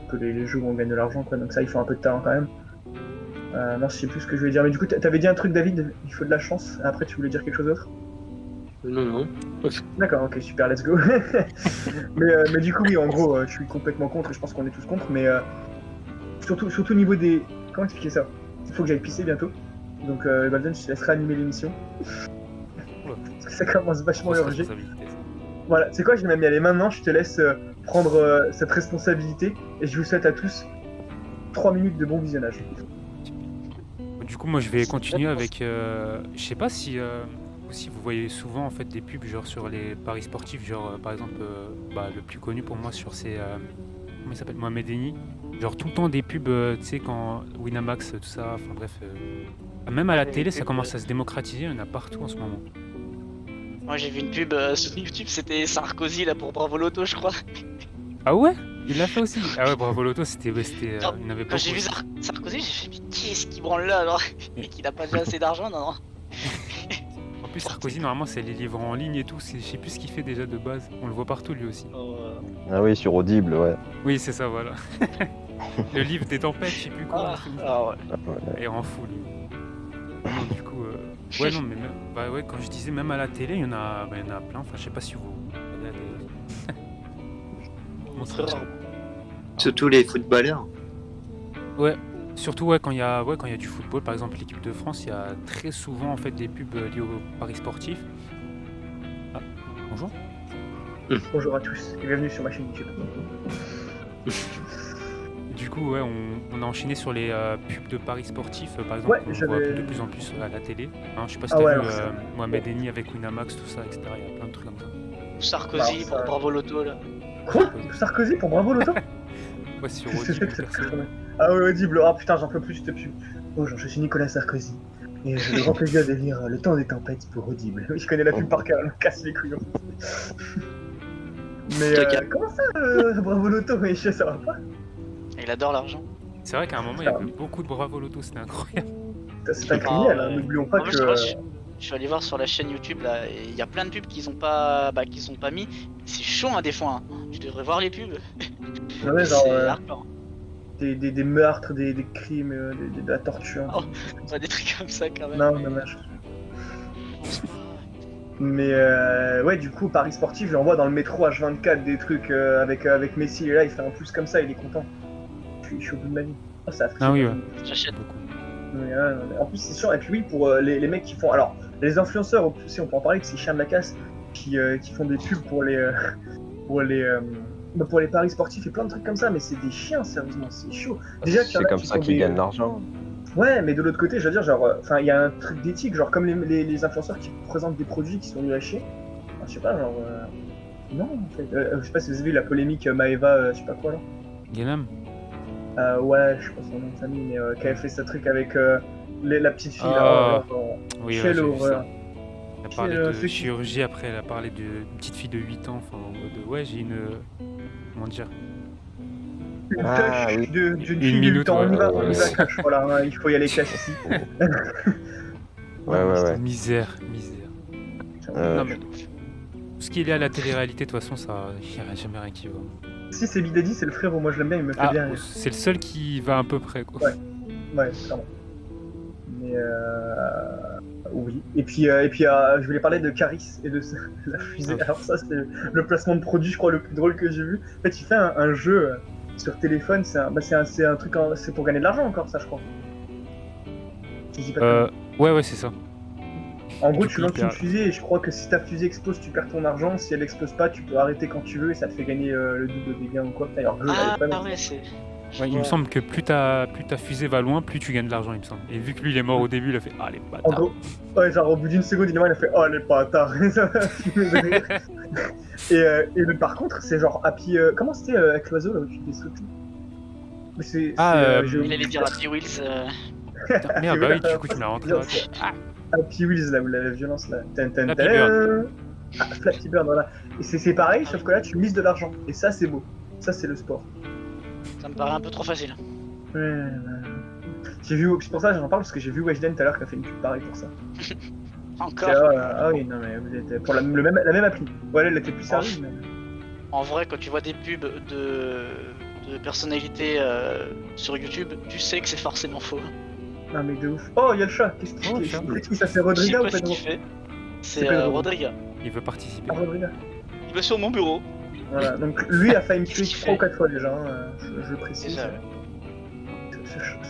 que les jeux où on gagne de l'argent, quoi. Donc ça, il faut un peu de talent quand même. Non, je sais plus ce que je voulais dire. Mais du coup, t'avais dit un truc, David, il faut de la chance. Après, tu voulais dire quelque chose d'autre? Non. D'accord, ok, super, let's go. mais du coup, oui, en gros, je suis complètement contre, et je pense qu'on est tous contre, mais surtout au niveau des... Comment expliquer ça? Il faut que j'aille pisser bientôt. Donc, Golden, je te laisserai animer l'émission. Parce que ça commence vachement à Grosse urger. responsabilité. Voilà, c'est quoi, je vais même y aller maintenant, je te laisse prendre cette responsabilité, et je vous souhaite à tous 3 minutes de bon visionnage. Du coup, moi, je vais continuer avec. Je sais pas si aussi vous voyez souvent en fait des pubs genre sur les paris sportifs, genre par exemple, le plus connu pour moi sur c'est comment il s'appelle, Mohamed Eni. Genre tout le temps des pubs, tu sais quand Winamax, tout ça. Enfin bref, même à la télé, ça commence à se démocratiser. Il y en a partout en ce moment. Moi j'ai vu une pub sur YouTube, c'était Sarkozy là pour Bravo Loto, je crois. Ah ouais? Il l'a fait aussi? Ah ouais, Bravo Loto, c'était, Non, il y en avait Quand beaucoup j'ai vu aussi. Sarkozy, j'ai fait mais qui est-ce qui branle là alors? Et qu'il a pas déjà assez d'argent, non? En plus, Sarkozy, normalement, c'est les livres en ligne et tout. Je sais plus ce qu'il fait déjà de base. On le voit partout lui aussi. Ah oui, sur Audible, ouais. Oui, c'est ça, voilà. Le livre des tempêtes, je sais plus quoi. Ouais. Et en fou, lui. Non, du coup, ouais, non, mais même, bah ouais, quand je disais même à la télé, il y en a plein. Enfin, je sais pas si vous regardez Comment ça va? Surtout les footballeurs. Ouais, surtout ouais, quand il y a du football, par exemple l'équipe de France, il y a très souvent en fait des pubs liées au paris sportif. Ah, bonjour. Bonjour à tous, et bienvenue sur ma chaîne YouTube. Du coup, ouais, on a enchaîné sur les pubs de paris sportifs, par exemple, Ouais, on voit j'avais- de plus en plus à la télé. Hein, je sais pas si Ah t'as ouais, vu alors ça- Mohamed Eni avec Winamax, tout ça, etc. Il y a plein de trucs comme ça. Sarkozy Alors, ça- pour Bravo Loto là. Quoi? Sarkozy pour Bravo Loto? Ouais, sur Qu'est-ce que c'est Audible, que cette perso. connerie? Ah ouais, Audible, ah putain, j'en peux plus, cette pub. Bonjour, je suis Nicolas Sarkozy. Et j'ai le grand plaisir de lire Le temps des tempêtes pour Audible. Oui, je connais la pub par cœur, elle me casse les couilles. Mais comment ça, Bravo Loto? Mais ça va pas. Il adore l'argent. C'est vrai qu'à un moment, il y avait beaucoup de Bravo Loto, c'était incroyable. C'est un criminel, Ah, hein. ouais. N'oublions pas En plus, que. je suis allé voir sur la chaîne YouTube là, et il y a plein de pubs qu'ils ont pas mis. C'est chaud hein, des fois. Hein. Tu devrais voir les pubs. Ouais, genre, C'est hardcore. des meurtres, des crimes, de la torture. Oh. Ouais, des trucs comme ça quand même. Non, dommage. Mais ouais, du coup, Paris sportif, j'en vois dans le métro H24 des trucs avec Messi, et là, il fait un plus comme ça, il est content. Je suis au bout de ma vie. Oh, ça a fait Ah oui, ça. ouais. J'achète. Beaucoup. Mais, ouais, non, mais en plus, c'est sûr, et puis oui, pour les mecs qui font. Alors, les influenceurs aussi, on peut en parler, que c'est Chien de la Casse qui font des pubs pour les. Pour les paris sportifs et plein de trucs comme ça, mais c'est des chiens, sérieusement, c'est chaud. Déjà, qu'il y en C'est a comme qui ça font qu'ils des- gagnent l'argent. Ouais, mais de l'autre côté, je veux dire, genre, enfin, il y a un truc d'éthique, genre, comme les influenceurs qui présentent des produits qui sont nuls à chier. Enfin, je sais pas, genre. Non, en fait. Je sais pas si vous avez vu la polémique Maeva, je sais pas quoi, là. Guénam. Ouais, je sais pas son nom de famille, mais qui avait fait ce truc avec la petite fille, Ah, là. oui, Quelle j'ai vu ça. horreur. Elle a parlé de c'est qui? chirurgie, après elle a parlé d'une petite fille de 8 ans, enfin en mode ouais j'ai une... comment dire? Une Ah touch oui. d'une Une fille de 8 minute, ans. On y va, ouais. on y va cash. Voilà, hein, il faut y aller cash ici. Ouais. Misère. Euh, Non mais tout ce qui est lié à la télé-réalité, de toute façon, ça, il n'y a jamais rien qui va. Si c'est Bidadi, c'est le frérot, moi je l'aime bien, il me fait Ah, bien rire. c'est le seul qui va à peu près, quoi. Ouais, clairement. Mais oui. Et puis je voulais parler de Caris et de la fusée. Ah. Alors ça c'est le placement de produit, je crois, le plus drôle que j'ai vu. En fait, il fait un jeu sur téléphone, c'est un truc, c'est pour gagner de l'argent encore, ça je crois. Si je dis pas de conneries. Ouais, c'est ça. En gros, du tu coup, lances il une perd. fusée et je crois que si ta fusée explose, tu perds ton argent. Si elle explose pas, tu peux arrêter quand tu veux et ça te fait gagner le double des gains ou quoi. Putain, alors, le jeu, il est pas mal. ouais, c'est. Ouais, il me semble que plus ta fusée va loin, plus tu gagnes de l'argent, il me semble. Et vu que lui, il est mort au début, il a fait ah les En bâtards. gros, ouais, genre au bout d'une seconde, il a fait oh les bâtards. Ça m'a fumé de rire. Par contre, c'est genre Happy. Comment c'était avec l'oiseau là où tu détruis tout? J'ai Il oublié. allait dire Happy Wheels. Putain, merde, bah oui, du coup, tu l'as rentré. Ah, Happy Wheels là où la violence là. Flappy Bird. Ah, Flappy Bird, voilà. Et c'est pareil, sauf que là tu mises de l'argent. Et ça c'est beau. Ça c'est le sport. Ça me paraît un peu trop facile. Ouais. C'est pour ça que j'en parle parce que j'ai vu Weshden tout à l'heure qui a fait une pub pareille pour ça. Encore. Ah oui, non mais vous êtes pour la même appli. Ouais, elle était plus sérieuse, mais. En vrai, quand tu vois des pubs de personnalités sur YouTube, tu sais que c'est forcément faux. Non mais de ouf. Oh, il y a le chat. Qu'est-ce Oh, le qui chat. c'est qui ça? C'est Je sais Rodriga ou pas ce Pedro? qu'il fait. C'est C'est Pedro. Rodriga. il veut participer. Ah, Rodriga. Il va sur mon bureau. Voilà, donc lui a failli me tuer Qu'est-ce qu'il 3 ou fait 4 fois déjà, hein, je le C'est précise. ça.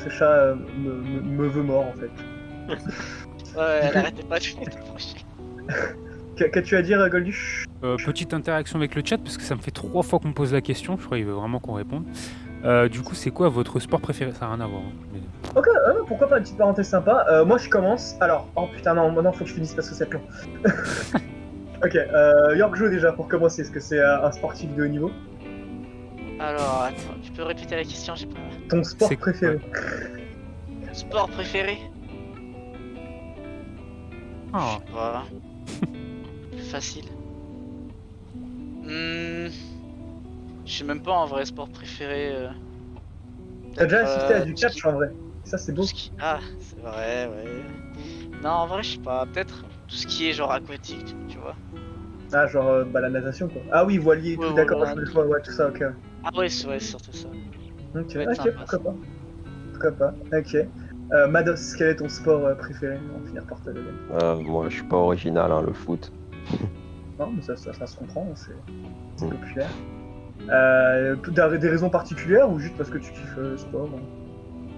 Ce chat me veut mort en fait. Ouais, elle arrêtait pas de faire des Qu'as-tu à dire, Goldush? Petite interaction avec le chat, parce que ça me fait 3 fois qu'on me pose la question. Je crois qu'il veut vraiment qu'on réponde. Du coup, c'est quoi votre sport préféré? Ça n'a rien à voir. Hein, mais... Ok, pourquoi pas une petite parenthèse sympa. Moi je commence. Alors, oh putain, non, faut que je finisse parce que c'est long. Ok, York Joe déjà pour commencer, est-ce que c'est un sportif de haut niveau? Alors, attends, tu peux répéter la question, j'ai pas. Ton sport C'est- préféré? Sport préféré? Ah, Je sais pas. Plus facile. Je sais même pas en vrai sport préféré. T'as déjà peut-être, assisté à du tout ce catch qui- en vrai? Ça c'est beau. tout ce qui- Ah, c'est vrai, ouais. Non, en vrai, je sais pas. Peut-être tout ce qui est genre aquatique, tu vois. Ah, genre la natation quoi. Ah oui, voilier, Ouais, tout d'accord, voilà. je vois, ouais, tout ça, ok. Ah ouais, c'est surtout ça. Ok, va être ok, sympa, pourquoi pas. Pourquoi pas, ok. Mados, quel est ton sport préféré? On va finir par te le donner. moi, je suis pas original, hein, le foot. Non, mais ça se comprend, c'est Mm. populaire. Des raisons particulières ou juste parce que tu kiffes le sport? Hein?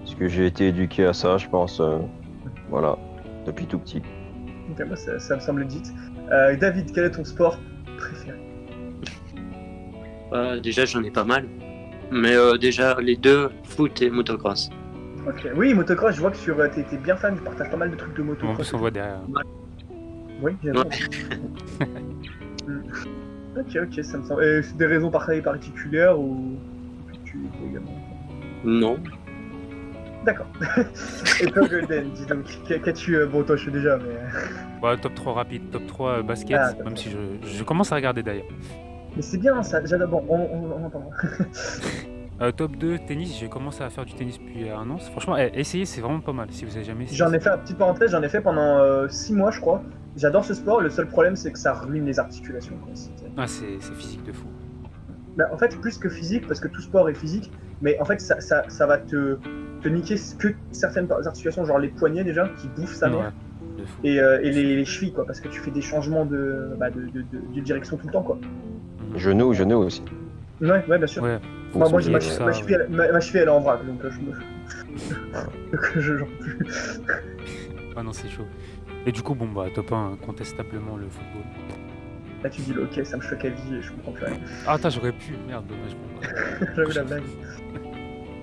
Parce que j'ai été éduqué à ça, je pense. Voilà, depuis tout petit. Ok, moi ça me semble legit. David, quel est ton sport préféré? Déjà, j'en ai pas mal. Mais déjà, les deux, foot et motocross. Ok, oui, motocross, je vois que t'es bien fan, tu partages pas mal de trucs de en motocross. plus, on voit derrière. Oui, j'aime Ouais. Ok, ça me semble. Et c'est des raisons particulières ou tu également? Non. D'accord. Et toi, Golden, dis donc, qu'as-tu. Bon, toi, je suis déjà, mais. Bah, top 3 rapide, top 3 basket, Ah, top même 3. si je commence à regarder d'ailleurs. Mais c'est bien ça, déjà, bon, on en parlera. Top 2 tennis, j'ai commencé à faire du tennis depuis 1 an. Franchement, essayez, c'est vraiment pas mal si vous avez jamais essayé. J'en ai fait, petite parenthèse, j'en ai fait pendant 6 mois, je crois. J'adore ce sport, le seul problème, c'est que ça ruine les articulations. Quoi. Ah, c'est physique de fou. Bah, en fait, plus que physique, parce que tout sport est physique, mais en fait, ça va te niquer que certaines articulations, genre les poignets déjà, qui bouffent sa mère, Ouais, de fou. et les chevilles, quoi, parce que tu fais des changements de direction tout le temps, quoi. Mhm. Genou aussi. Ouais, bien sûr. Ouais, Faut Enfin, moi, se ma dire, ça, cheville, ma cheville, elle est en vrac, donc j'en peux plus. ah non, c'est chaud. Et du coup, bon, bah, top 1, incontestablement le football. Là, tu dis, ok, ça me choque à vie et je comprends plus rien. Ah, attends, j'aurais pu. Merde, dommage. Bon, bah. J'avoue la blague.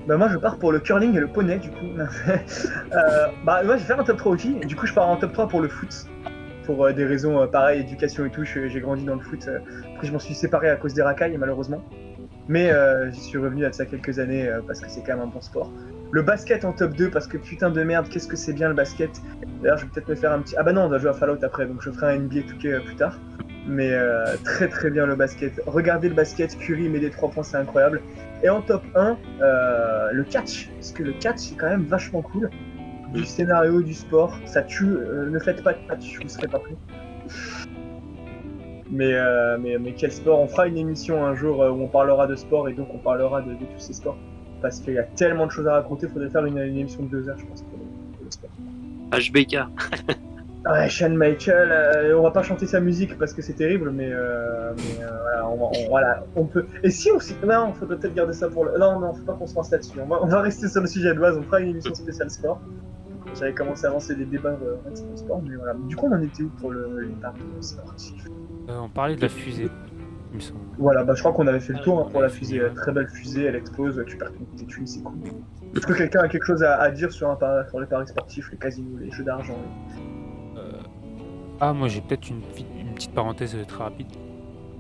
Bah moi je pars pour le curling et le poney du coup. Bah moi je vais faire un top 3 aussi, et du coup je pars en top 3 pour le foot. Pour des raisons pareilles, éducation et tout, j'ai grandi dans le foot. Après je m'en suis séparé à cause des racailles malheureusement. Mais j'y suis revenu à ça quelques années parce que c'est quand même un bon sport. Le basket en top 2 parce que putain de merde, qu'est-ce que c'est bien le basket. D'ailleurs, je vais peut-être me faire un petit. Ah bah non, on va jouer à Fallout après, donc je ferai un NBA 2K plus tard. Mais très très bien le basket. Regardez le basket, Curry met des 3 points, c'est incroyable. Et en top 1, le catch. Parce que le catch, c'est quand même vachement cool. Du scénario, du sport, ça tue. Ne faites pas de catch, vous serez pas pris. Mais quel sport. On fera une émission un jour où on parlera de sport et donc on parlera de tous ces sports. Parce qu'il y a tellement de choses à raconter, il faudrait faire une émission de 2 heures, je pense, pour le sport. HBK. Ouais, Sean Michael, on va pas chanter sa musique parce que c'est terrible, mais voilà, on peut. Et si aussi, non, faudrait peut-être garder ça pour le. Non, faut pas qu'on se lance là-dessus. On va rester sur le sujet de base. On fera une émission spéciale sport. J'avais commencé à lancer des débats sur le sport, mais voilà. Du coup, on en était où pour les paris sportifs? On parlait de la fusée, il me semble. Voilà, bah je crois qu'on avait fait le tour pour la fusée. Très belle fusée, elle explose, tu perds tes thunes, c'est cool. Est-ce que quelqu'un a quelque chose à dire sur les paris sportifs, les casinos, les jeux d'argent? Ah, moi j'ai peut-être une petite parenthèse très rapide.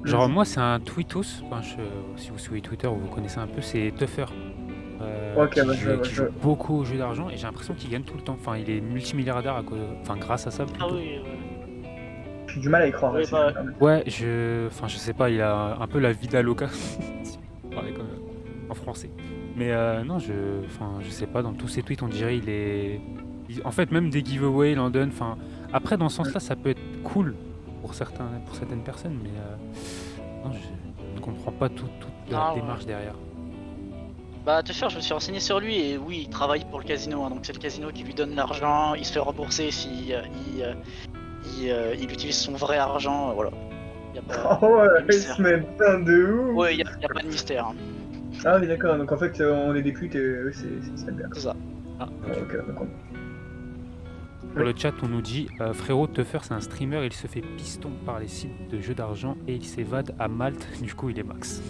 Genre, moi c'est un tweetos, enfin, si vous suivez Twitter ou vous connaissez un peu, c'est Tuffer. Ok, qui bah, joue beaucoup aux jeux d'argent et j'ai l'impression qu'il gagne tout le temps. Enfin, il est multimilliardaire grâce à ça plutôt. Ah oui, J'ai du mal à y croire. Oui, c'est bah, quand même. Ouais, je sais pas, il a un peu la vida loca, si on parlait comme en français. Mais non, je sais pas, dans tous ses tweets, on dirait en fait, même des giveaways, il en donne. Enfin, après, dans ce sens-là, ça peut être cool pour certaines personnes, mais non, je ne comprends pas toute la Ah, ouais. démarche derrière. Bah, te faire, je me suis renseigné sur lui et oui, il travaille pour le casino, hein, donc c'est le casino qui lui donne l'argent, il se fait rembourser si il utilise son vrai argent, voilà. Y a pas Oh ouais, de il mystère. se met bien de ouf. Ouais, y a pas de mystère, hein. Ah oui, d'accord, donc en fait, on est des putes et eux, c'est bien. C'est ça. Ah, Ok, d'accord. Pour le chat, on nous dit frérot, Tuffer, c'est un streamer, il se fait piston par les sites de jeux d'argent et il s'évade à Malte, du coup, il est max.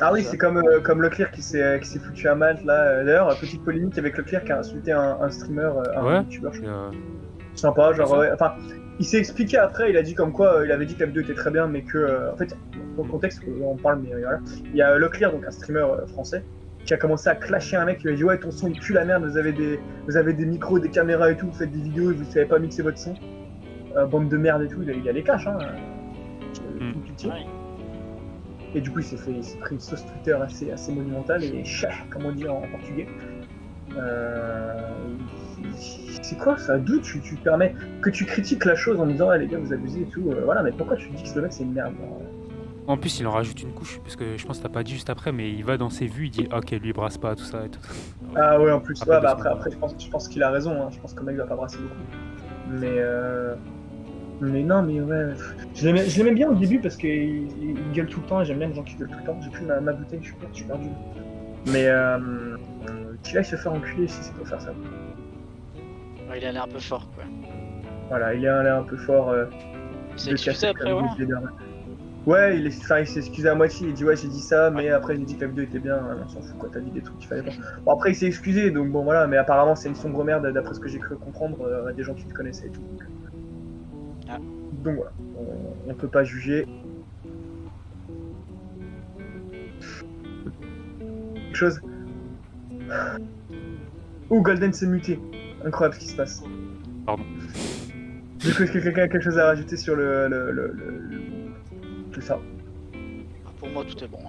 Ah oui, c'est comme Leclerc qui s'est foutu à Malte là. D'ailleurs, petite polémique avec Leclerc qui a insulté un streamer, un Ouais. youtubeur. Et, Sympa, genre, ça. ouais, enfin, il s'est expliqué après, il a dit comme quoi, il avait dit que la vidéo était très bien, mais que, en fait, pour le contexte, on parle, mais voilà, il y a Leclerc, donc un streamer français, qui a commencé à clasher un mec, qui lui a dit ouais, ton son il pue la merde, vous avez des micros, des caméras et tout, vous faites des vidéos et vous savez pas mixer votre son, bande de merde et tout, il a les clashs, hein, tout pitié. Ouais. Et du coup, il s'est pris une sauce Twitter assez monumentale et comme on dit en portugais. C'est quoi ça? D'où tu permets que tu critiques la chose en disant ah les gars vous abusez et tout, voilà, mais pourquoi tu dis que ce mec c'est une merde? En plus, il en rajoute une couche, parce que je pense que t'as pas dit juste après, mais il va dans ses vues, il dit ok, lui il brasse pas, tout ça et tout. Ah ouais, en plus, Après, ouais, bah deux secondes. après je pense qu'il a raison, hein. Je pense que le mec va pas brasser beaucoup. Mais non, mais ouais, je l'aimais bien au début parce qu'il gueule tout le temps et j'aime bien les gens qui gueulent tout le temps. J'ai plus ma bouteille, je suis perdu. Mais qu'il aille se faire enculer si c'est pour faire ça. Ouais, il a l'air un peu fort, quoi. Voilà, il a l'air un peu fort. Il s'est excusé après, ouais. Ouais, il s'est excusé à moitié, il dit ouais j'ai dit ça, mais après j'ai dit que la vidéo était bien, on s'en fout quoi, t'as dit des trucs qu'il fallait pas. Bon après il s'est excusé, donc bon voilà, mais apparemment c'est une sombre merde d'après ce que j'ai cru comprendre à des gens qui le connaissaient et tout. Ah. Donc voilà, on peut pas juger. Quelque chose. Ouh, Golden s'est muté, incroyable ce qui se passe. Pardon. Du coup est-ce que quelqu'un a quelque chose à rajouter sur tout ça? Pour moi, tout est bon,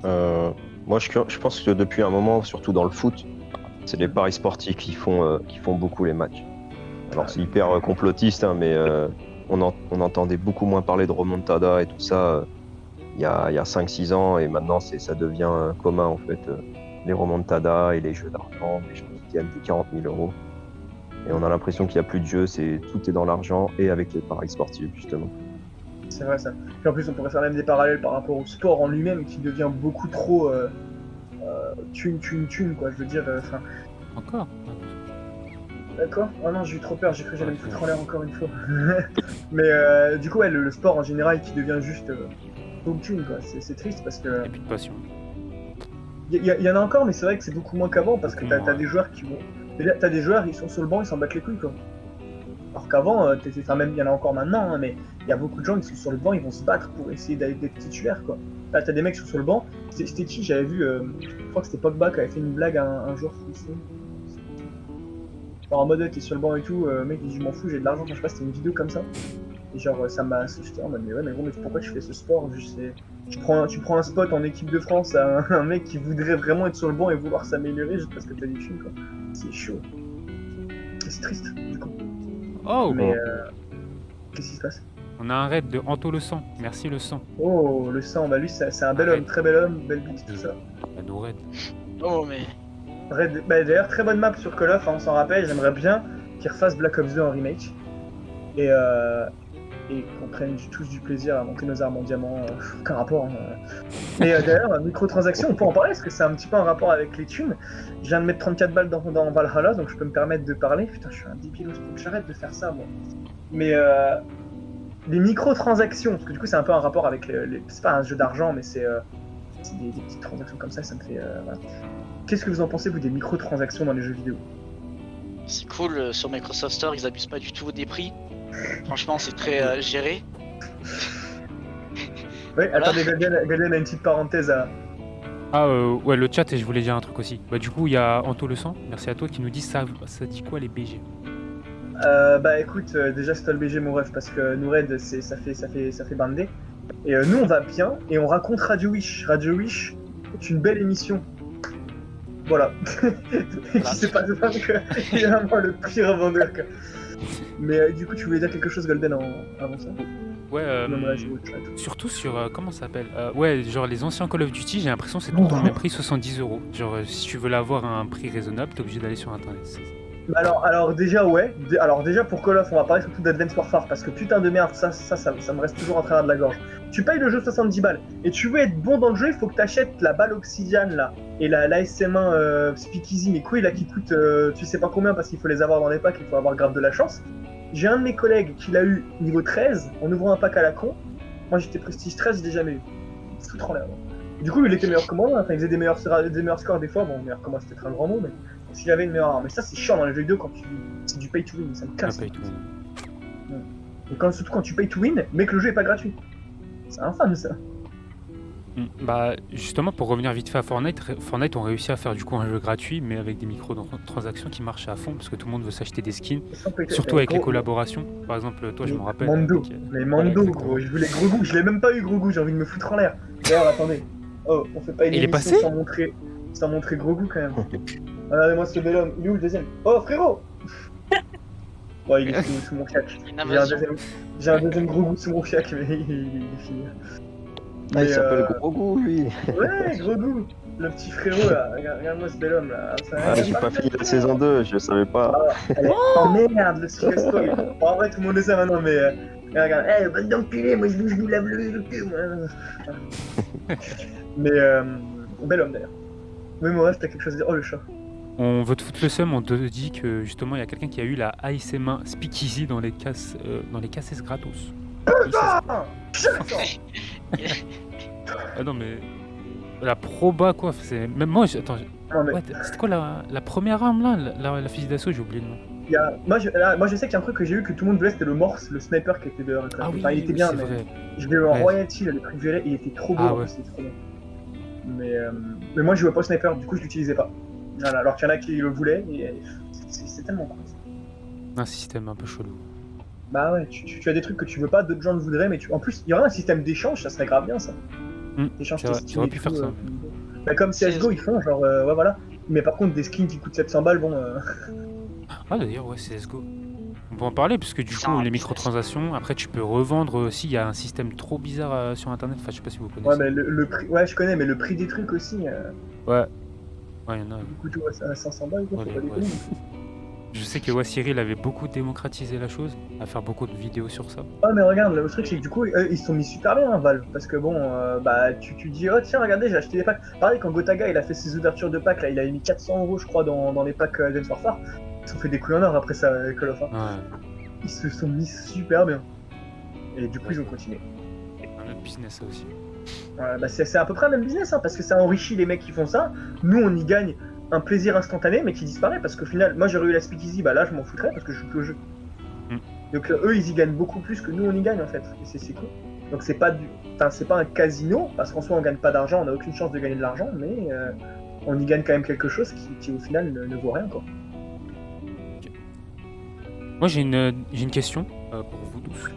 hein. Moi, je pense que depuis un moment, surtout dans le foot, c'est les paris sportifs qui font beaucoup les matchs. Alors, c'est hyper complotiste, hein, mais on entendait beaucoup moins parler de remontada et tout ça il y a 5-6 ans, et maintenant, ça devient commun, en fait. Les remontadas et les jeux d'argent, les gens qui gagnent des 40 000 €. Et on a l'impression qu'il n'y a plus de jeu, tout est dans l'argent et avec les paris sportifs, justement. C'est vrai ça. Puis en plus on pourrait faire même des parallèles par rapport au sport en lui-même qui devient beaucoup trop thune quoi, je veux dire. Encore D'accord. Oh non, j'ai eu trop peur, j'ai cru que j'allais me foutre en l'air encore une fois. Mais du coup ouais, le sport en général qui devient juste trop thune quoi, c'est triste parce que... Il n'y a plus de passion. Il y en a encore mais c'est vrai que c'est beaucoup moins qu'avant parce que Beaucoup t'as moins, des joueurs qui vont... T'as des joueurs, ils sont sur le banc, ils s'en battent les couilles quoi. Alors qu'avant, enfin, même il y en a encore maintenant, hein, mais il y a beaucoup de gens qui sont sur le banc, ils vont se battre pour essayer d'être titulaires, quoi. Là, t'as des mecs qui sont sur le banc. C'était qui? J'avais vu, je crois que c'était Pogba qui avait fait une blague à un joueur français. Genre en mode, t'es sur le banc et tout, mec, il dit je m'en fous, j'ai de l'argent. Enfin, je sais pas, c'était une vidéo comme ça. Et genre, ça m'a assisté en mode, mais ouais, mais gros, mais pourquoi tu fais ce sport? Tu prends un spot en équipe de France à un mec qui voudrait vraiment être sur le banc et vouloir s'améliorer juste parce que t'as des thunes, quoi. C'est chaud. Et c'est triste, du coup. Oh, Mais qu'est-ce qui se passe? on a un raid de Anto le sang. Merci le sang. Oh, le sang, bah lui, c'est un bel Arrête. homme, très bel homme, belle bite, tout ça. Bah, nos raids. Oh, mais. Bah, d'ailleurs, très bonne map sur Call of, hein, on s'en rappelle. J'aimerais bien qu'ils refassent Black Ops 2 en remake. Et qu'on prenne tous du plaisir à monter nos armes en diamant. Aucun rapport. Hein. Mais d'ailleurs, microtransactions, on peut en parler parce que c'est un petit peu un rapport avec les thunes. Je viens de mettre 34 balles dans Valhalla, donc je peux me permettre de parler. Putain, je suis un débilos, faut que j'arrête de faire ça, moi. Mais les microtransactions, parce que du coup, c'est un peu un rapport avec c'est pas un jeu d'argent, mais c'est des petites transactions comme ça me fait. Voilà. Qu'est-ce que vous en pensez, vous, des microtransactions dans les jeux vidéo? C'est cool, sur Microsoft Store, ils abusent pas du tout des prix. Franchement, c'est très géré. Oui, Voilà. attendez, Golden a une petite parenthèse à. Ah, ouais, le chat, et je voulais dire un truc aussi. Bah, du coup, il y a Anto le sang. Merci à toi qui nous dit ça dit quoi les BG? Bah écoute, déjà c'est toi le BG mon ref parce que nous raid ça fait bander. Et nous on va bien et on raconte Radio Wish. Radio Wish est une belle émission. Voilà. Je sais pas, c'est parce que il est vraiment le pire vendeur quoi. Mais du coup tu voulais dire quelque chose Golden avant ça? Ouais, Non, là, je vous le chat. surtout sur, comment ça s'appelle? Ouais, genre les anciens Call of Duty, j'ai l'impression que c'est tout le temps le même prix, 70 €. Genre, si tu veux l'avoir à un prix raisonnable, t'es obligé d'aller sur internet. Alors déjà ouais, alors déjà pour Call of on va parler surtout d'Advanced Warfare parce que putain de merde ça me reste toujours en travers de la gorge. Tu payes le jeu 70 balles et tu veux être bon dans le jeu, il faut que t'achètes la balle obsidiane là et la SM1 Speakeasy mes couilles là qui coûtent tu sais pas combien parce qu'il faut les avoir dans les packs, il faut avoir grave de la chance. J'ai un de mes collègues qui l'a eu niveau 13 en ouvrant un pack à la con. Moi j'étais prestige 13, je l'ai jamais eu. Il se foutre en l'air. Du coup lui il était meilleur que moi, enfin il faisait des meilleurs scores des fois, bon meilleur que moi c'était un grand mot mais s'il avait une meilleure arme. Mais ça c'est chiant dans les jeux vidéo quand c'est du pay to win, ça me casse. Ah, pas du tout. Et surtout quand tu pay to win, mais que le jeu est pas gratuit. C'est infâme ça. Bah, justement, pour revenir vite fait à Fortnite ont réussi à faire du coup un jeu gratuit, mais avec des micro-transactions qui marchent à fond, parce que tout le monde veut s'acheter des skins, surtout avec les collaborations. Par exemple, toi, je me rappelle. Mando, avec, mais Mando, voilà, gros, je voulais gros goût, je l'ai même pas eu gros goût, j'ai envie de me foutre en l'air. D'ailleurs, attendez, oh, on fait pas une Il est émission passé sans montrer gros goût quand même. Regardez-moi ce bel homme, il est où le deuxième? Oh frérot! Bon, il est sous mon fiac. Une J'ai invasion. un deuxième gros goût sous mon fiac, mais il est fini. Ah, il Mais, s'appelle Gros Goût, lui. Ouais, gros goût! Le petit frérot là, regarde-moi ce bel homme là. Ah, j'ai pas fini la saison 2, je savais pas. Oh merde, le Sylvester. Bon, en vrai, tout le monde le sait maintenant, mais. Regarde, hey, bande d'enculés, moi je vous lave le cul, moi. Mais, bel homme d'ailleurs. Oui, mon rêve, t'as quelque chose à dire. Oh, le chat. On veut te foutre le seum, on te dit que justement il y a quelqu'un qui a eu la ASM1 Speakeasy dans les casses gratos. Ah, Ah non mais la proba quoi, c'est même moi attends, non, mais ouais, c'était quoi la première arme là, la fusil d'assaut, j'ai oublié le nom. il y a... moi, je sais qu'il y a un truc que j'ai eu que tout le monde voulait, c'était le morse, le sniper qui était dehors. Ah oui, Enfin, il était bien, c'est mais vrai. je l'ai eu en Ouais. royalty, le truc violet, il était trop beau, Ah en ouais. plus, c'était trop bien. Mais moi, je jouais pas au sniper, du coup, je l'utilisais pas. Voilà, alors qu'il y en a qui le voulaient, et c'est tellement con. Un système un peu chelou. Bah ouais, tu as des trucs que tu veux pas, d'autres gens le voudraient, mais en plus, il y aurait un système d'échange, ça serait grave bien ça. D'échange C'est vrai, tes skins j'aurais et pu tout, faire ça. Bah, comme CSGO, ils font, genre, ouais, voilà. Mais par contre, des skins qui coûtent 700 balles, bon. Ah d'ailleurs ouais, CSGO. On peut en parler parce que du C'est coup un les business. microtransactions, après tu peux revendre aussi, il y a un système trop bizarre sur internet, enfin je sais pas si vous connaissez. Ouais, mais le prix, ouais, je connais, mais le prix des trucs aussi, Ouais, il y en a. du coup, tu vois, ça à 500 balles, quoi, faut Ouais, pas déconner. Je sais que Cyril avait beaucoup démocratisé la chose, à faire beaucoup de vidéos sur ça. Ouais, mais regarde, le truc, c'est que du coup, ils se sont mis super bien, hein, Valve, parce que bon, bah, tu dis, oh tiens, regardez, j'ai acheté des packs. Pareil, quand Gotaga, il a fait ses ouvertures de packs, là, il a mis 400 €, je crois, dans les packs Advanced Warfare. Ils se sont fait des couilles en or après ça, avec Call of. Hein. Ouais, Ils se sont mis super bien. Et du coup, ils ont continué. un autre business ça aussi. Ouais, bah c'est à peu près le même business, hein, parce que ça enrichit les mecs qui font ça. Nous, on y gagne un plaisir instantané, mais qui disparaît, parce qu'au final, moi j'aurais eu la Speakeasy, bah là je m'en foutrais parce que je joue plus au jeu. Donc eux, ils y gagnent beaucoup plus que nous, on y gagne en fait. Et c'est cool. Donc c'est pas c'est pas un casino, parce qu'en soi, on gagne pas d'argent, on n'a aucune chance de gagner de l'argent, mais on y gagne quand même quelque chose qui au final ne vaut rien, quoi. Moi, j'ai une question pour vous tous.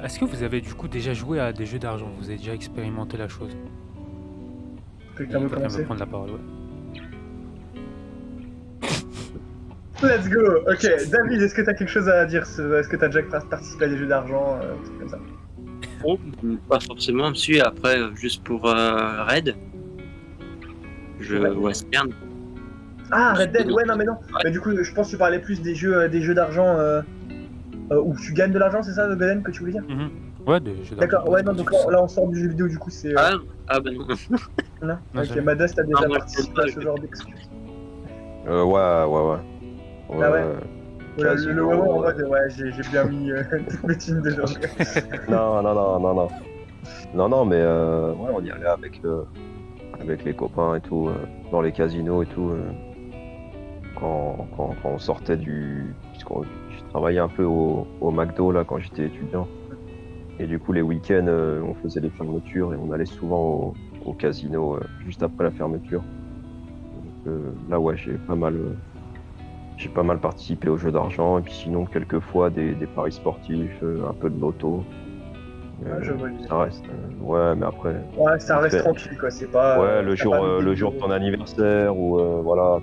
Est-ce que vous avez du coup déjà joué à des jeux d'argent? Vous avez déjà expérimenté la chose? Quelqu'un veut commencer? prendre la parole, ouais. Let's go. Ok, David, est-ce que t'as quelque chose à dire? Est-ce que t'as déjà participé à des jeux d'argent, trucs comme ça? Bon, pas forcément, si, après, juste pour Raid. Western. Ah, Red Dead, ouais, non, mais non. Mais du coup, je pense que tu parlais plus des jeux d'argent où tu gagnes de l'argent, c'est ça, Golden, que tu voulais dire? Ouais, des jeux d'argent. D'accord, ouais, non, donc là, on sort du jeu vidéo, du coup, c'est. Ah bah non. Non, Non, ok, jamais. Madas, t'as déjà Ah, moi, participé à ce genre d'excuse. Ouais. Ah ouais? Ouais, Casino, le moment en mode, ouais, j'ai bien mis toutes mes teams dedans. Non, mais ouais, on y allait avec les copains et tout, dans les casinos et tout. Quand on sortait puisqu'on je travaillais un peu au McDo là quand j'étais étudiant. Et du coup les week-ends on faisait les fermetures et on allait souvent au casino juste après la fermeture. Donc, là ouais j'ai pas mal participé aux jeux d'argent et puis sinon quelques fois des paris sportifs, un peu de loto. Je vois l'idée. Ça reste. Ouais mais après. Ouais, ça reste fait- tranquille, quoi, c'est pas. Ouais, le t'as jour, pas mis le des jour de gros- ton anniversaire ou voilà,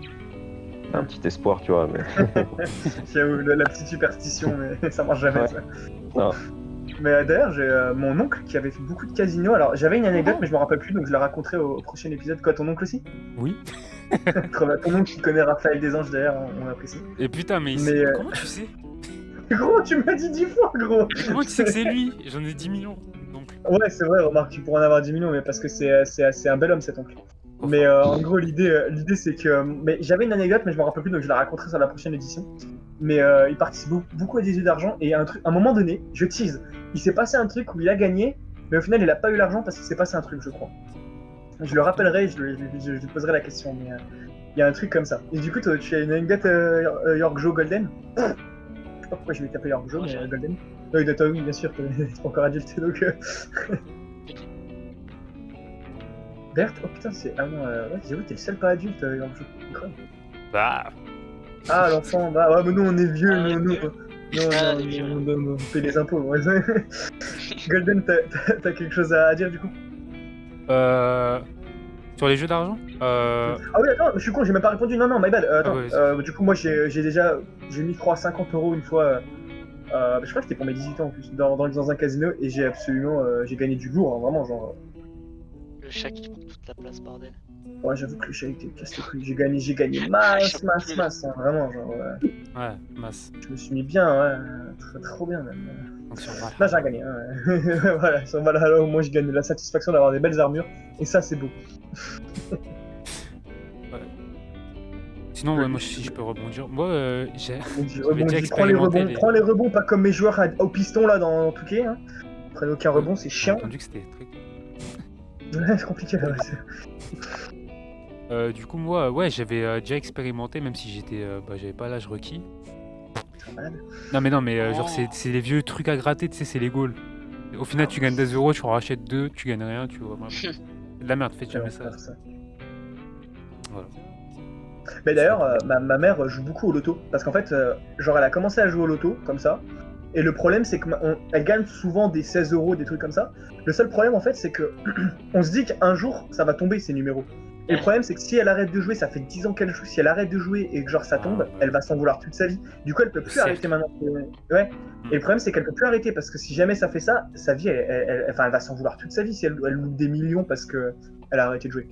t'as un petit espoir, tu vois, mais J'avoue, la petite superstition, mais ça marche jamais, Ouais. ça. non. Mais d'ailleurs, j'ai mon oncle qui avait fait beaucoup de casinos. Alors, j'avais une anecdote, mais je me rappelle plus, donc je la raconterai au prochain épisode. Quoi, ton oncle aussi? Oui. Trop bien. Ton oncle qui connaît Raphaël Desanges, d'ailleurs, on apprécie. Et putain, mais, Mais, comment tu sais? Gros, tu m'as dit 10 fois, gros! Mais comment tu sais que c'est lui? J'en ai 10 millions. Donc, Ouais, c'est vrai, remarque, tu pourrais en avoir 10 millions, mais parce que c'est un bel homme, cet oncle. Mais en gros, l'idée c'est que. Mais j'avais une anecdote, mais je me rappelle plus, donc je la raconterai sur la prochaine édition. Mais il participe beaucoup à des jeux d'argent, et à un moment donné, je tease, il s'est passé un truc où il a gagné, mais au final, il a pas eu l'argent parce qu'il s'est passé un truc, je crois. Je le rappellerai, je lui poserai la question, mais il y a un truc comme ça. Et du coup, tu as une anecdote York Joe Golden? Je sais pas pourquoi je vais taper York Joe, Non, mais j'ai- Golden. Oui, bien sûr, t'es pas encore adulte, donc. Bert, oh putain, c'est. Ah non, ouais, j'avoue, t'es le seul pas adulte, York Joe. Incroyable. bah, Ah, l'enfant, bah ouais, mais nous on est vieux, Ah, nous, vieux. non, Ah, non, des vieux. on paye les impôts. Ouais. Golden, t'as quelque chose à dire du coup? sur les jeux d'argent, Ah oui, attends, je suis con, j'ai même pas répondu. Non, my bad. Attends, ouais, du coup, moi j'ai mis, je crois, 50€ une fois. Je crois que c'était pour mes 18 ans en plus, dans un casino, et j'ai absolument. J'ai gagné du lourd, hein, vraiment, genre. Le chat qui prend toute la place, bordel. Ouais, j'avoue que le chat était casse les couilles. J'ai gagné masse, hein, vraiment, genre. ouais, masse. Je me suis mis bien, ouais, trop bien même. Donc sur Valhalla. Là, j'ai gagné. Hein. Voilà, sur Valhalla, au moins, je gagne la satisfaction d'avoir des belles armures. Et ça, c'est beau. Sinon, ouais, moi, si je peux rebondir, moi, j'ai. Rebondis, prends les rebonds, pas comme mes joueurs au piston là dans Touquet. Hein. Prennent aucun rebond, c'est J'ai chiant. entendu que c'était très. Ouais, c'est compliqué là. Du coup, moi, ouais, j'avais déjà expérimenté, même si j'avais pas l'âge requis. Non, mais genre, c'est les vieux trucs à gratter, tu sais, c'est les goals. Au final, tu gagnes des euros, tu en rachètes 2, tu gagnes rien, tu vois. C'est de la merde, faites jamais ça. Voilà. Mais d'ailleurs, ma mère joue beaucoup au loto. Parce qu'en fait, genre, elle a commencé à jouer au loto, comme ça. Et le problème, c'est qu'elle gagne souvent des 16€, des trucs comme ça. Le seul problème, en fait, c'est que on se dit qu'un jour, ça va tomber ces numéros. Et le problème, c'est que si elle arrête de jouer, ça fait 10 ans qu'elle joue. Si elle arrête de jouer et que genre ça tombe, elle va s'en vouloir toute sa vie. Du coup, elle peut plus arrêter maintenant. Ouais. Et le problème, c'est qu'elle peut plus arrêter parce que si jamais ça fait ça, sa vie, elle va s'en vouloir toute sa vie si elle loupe des millions parce que elle a arrêté de jouer.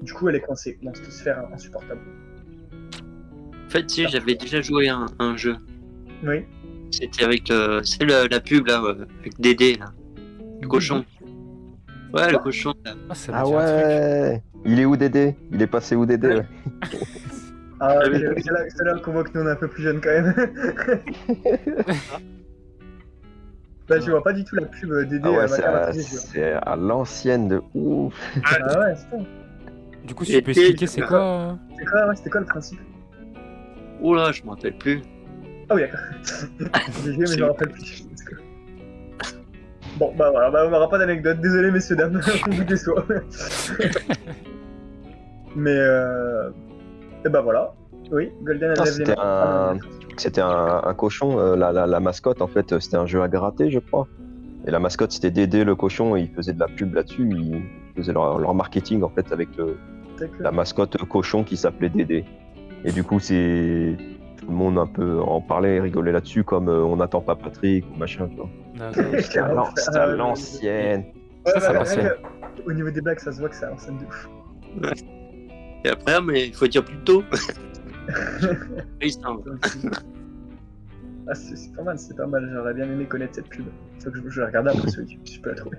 Du coup, elle est coincée dans cette sphère insupportable. En fait, si, j'avais déjà joué à un jeu. Oui. C'était avec la pub là, avec Dédé là. Le cochon. Ouais, le cochon là. Ah, ça me Ah dit un truc. ouais. Il est où Dédé? Il est passé où Dédé? Ouais. Ah, c'est là qu'on voit que nous on est un peu plus jeunes quand même. Bah, je vois pas du tout la pub Dédé. Ah ouais, ma c'est à l'ancienne de ouf. Ah ouais, c'est ça. Du coup, si tu peux expliquer, c'est quoi C'était quoi le principe? Oula, je me rappelle plus. Ah oui, d'accord. GG, mais je me rappelle plus. Bon, bah voilà, bah, on n'aura pas d'anecdote. Désolé, messieurs, dames, on vous déçoit. Mais et bah voilà. Oui, Golden Ah, lève les mains. c'était un cochon, la mascotte en fait, c'était un jeu à gratter, je crois. Et la mascotte c'était Dédé le cochon, et ils faisaient de la pub là-dessus, ils faisaient leur marketing en fait avec la mascotte cochon qui s'appelait Dédé. Et du coup, c'est tout le monde un peu en parlait et rigolait là-dessus, comme on n'attend pas Patrick ou machin, tu vois. D'accord. C'était à l'ancienne. Ouais, Ça, ça bah, passait. au niveau des blagues, ça se voit que c'est un scène de ouf. Et après, mais il faut dire plus tôt. Tristan. Ah, c'est pas mal, c'est pas mal. J'aurais bien aimé connaître cette pub. C'est que je vais regarder après ce YouTube, si je peux la trouver.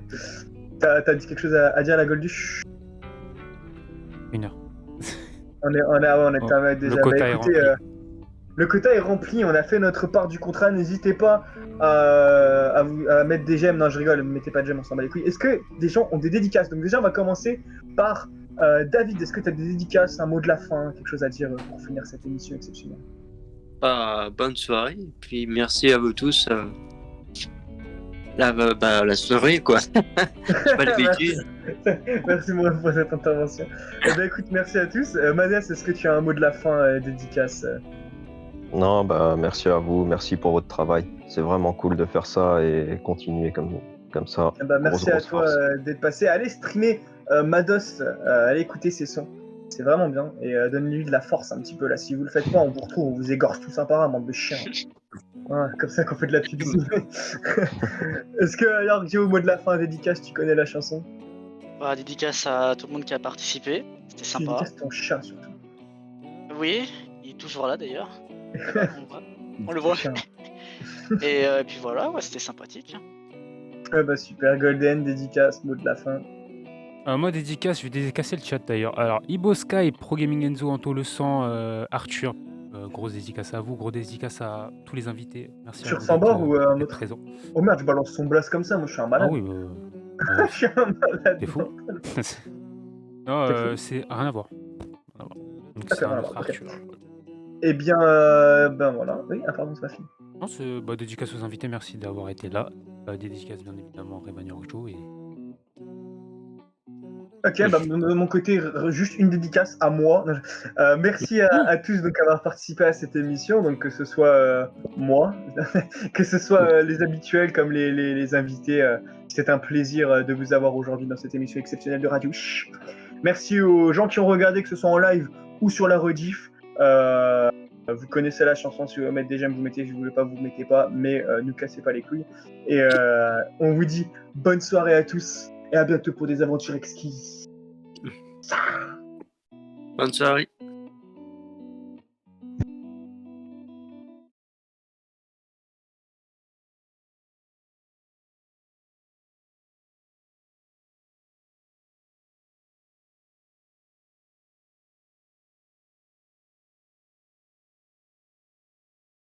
T'as dit quelque chose à dire à la Golduche? 1 heure. On est Oh, pas mal déjà. le quota Bah, est écoutez, rempli. le quota est rempli, on a fait notre part du contrat. N'hésitez pas à mettre des j'aime. Non, je rigole, ne mettez pas de j'aime, on s'en bat les couilles. Est-ce que des gens ont des dédicaces? Donc, déjà, on va commencer par David. Est-ce que tu as des dédicaces, un mot de la fin, quelque chose à dire pour finir cette émission exceptionnelle? Bonne soirée, et puis merci à vous tous. La soirée, quoi. J'ai pas l'habitude. Merci moi pour cette intervention. Eh ben écoute, merci à tous. Mathias, est-ce que tu as un mot de la fin dédicace? Non, bah merci à vous, merci pour votre travail. C'est vraiment cool de faire ça et continuer comme ça. Eh ben, merci à Grosse toi force. d'être passé. Allez streamer Mados, allez écouter ses sons. C'est vraiment bien. Et donne-lui de la force un petit peu là. Si vous le faites pas, on vous retrouve, on vous égorge tous un par un, bande de chiens. Voilà, comme ça qu'on fait de la publicité. Est-ce que alors j'ai au mot de la fin dédicace, tu connais la chanson? Bah, dédicace à tout le monde qui a participé, c'était Tu sympa. dédicaces ton chat surtout. Oui, il est toujours là d'ailleurs. On le voit. Chien. Et puis voilà, ouais, c'était sympathique. Bah super, Golden, dédicace, mot de la fin. Moi, dédicace, je vais dédicacer le chat d'ailleurs. Alors, Ibo Sky, Pro Gaming Enzo, Anto Le Sang, Arthur, grosse dédicace à vous, gros dédicace à tous les invités. Merci à Sur vous sans bord ou un d'être autre? présents. Oh merde, je balance son blast comme ça, moi je suis un Ah malade. oui, Je suis un malade. t'es fou. Non, T'es fou. c'est rien à voir. Rien à voir. Donc, Ah, c'est rien à un voir, autre ok. Arthur. Eh bien, ben voilà. Oui, ah pardon, c'est pas fini. Non, c'est dédicace aux invités, merci d'avoir été là. Dédicace bien évidemment à Réman Yorjo et Ok, bah, de mon côté, juste une dédicace à moi. Merci à tous donc d'avoir participé à cette émission, donc que ce soit moi, que ce soit les habituels comme les invités. C'est un plaisir de vous avoir aujourd'hui dans cette émission exceptionnelle de Radio. Chut. Merci aux gens qui ont regardé, que ce soit en live ou sur la rediff. Vous connaissez la chanson, si vous voulez mettre des j'aime, vous mettez, si vous voulez pas, vous mettez pas, mais ne cassez pas les couilles. Et on vous dit bonne soirée à tous et à bientôt pour des aventures exquises. Bonne soirée.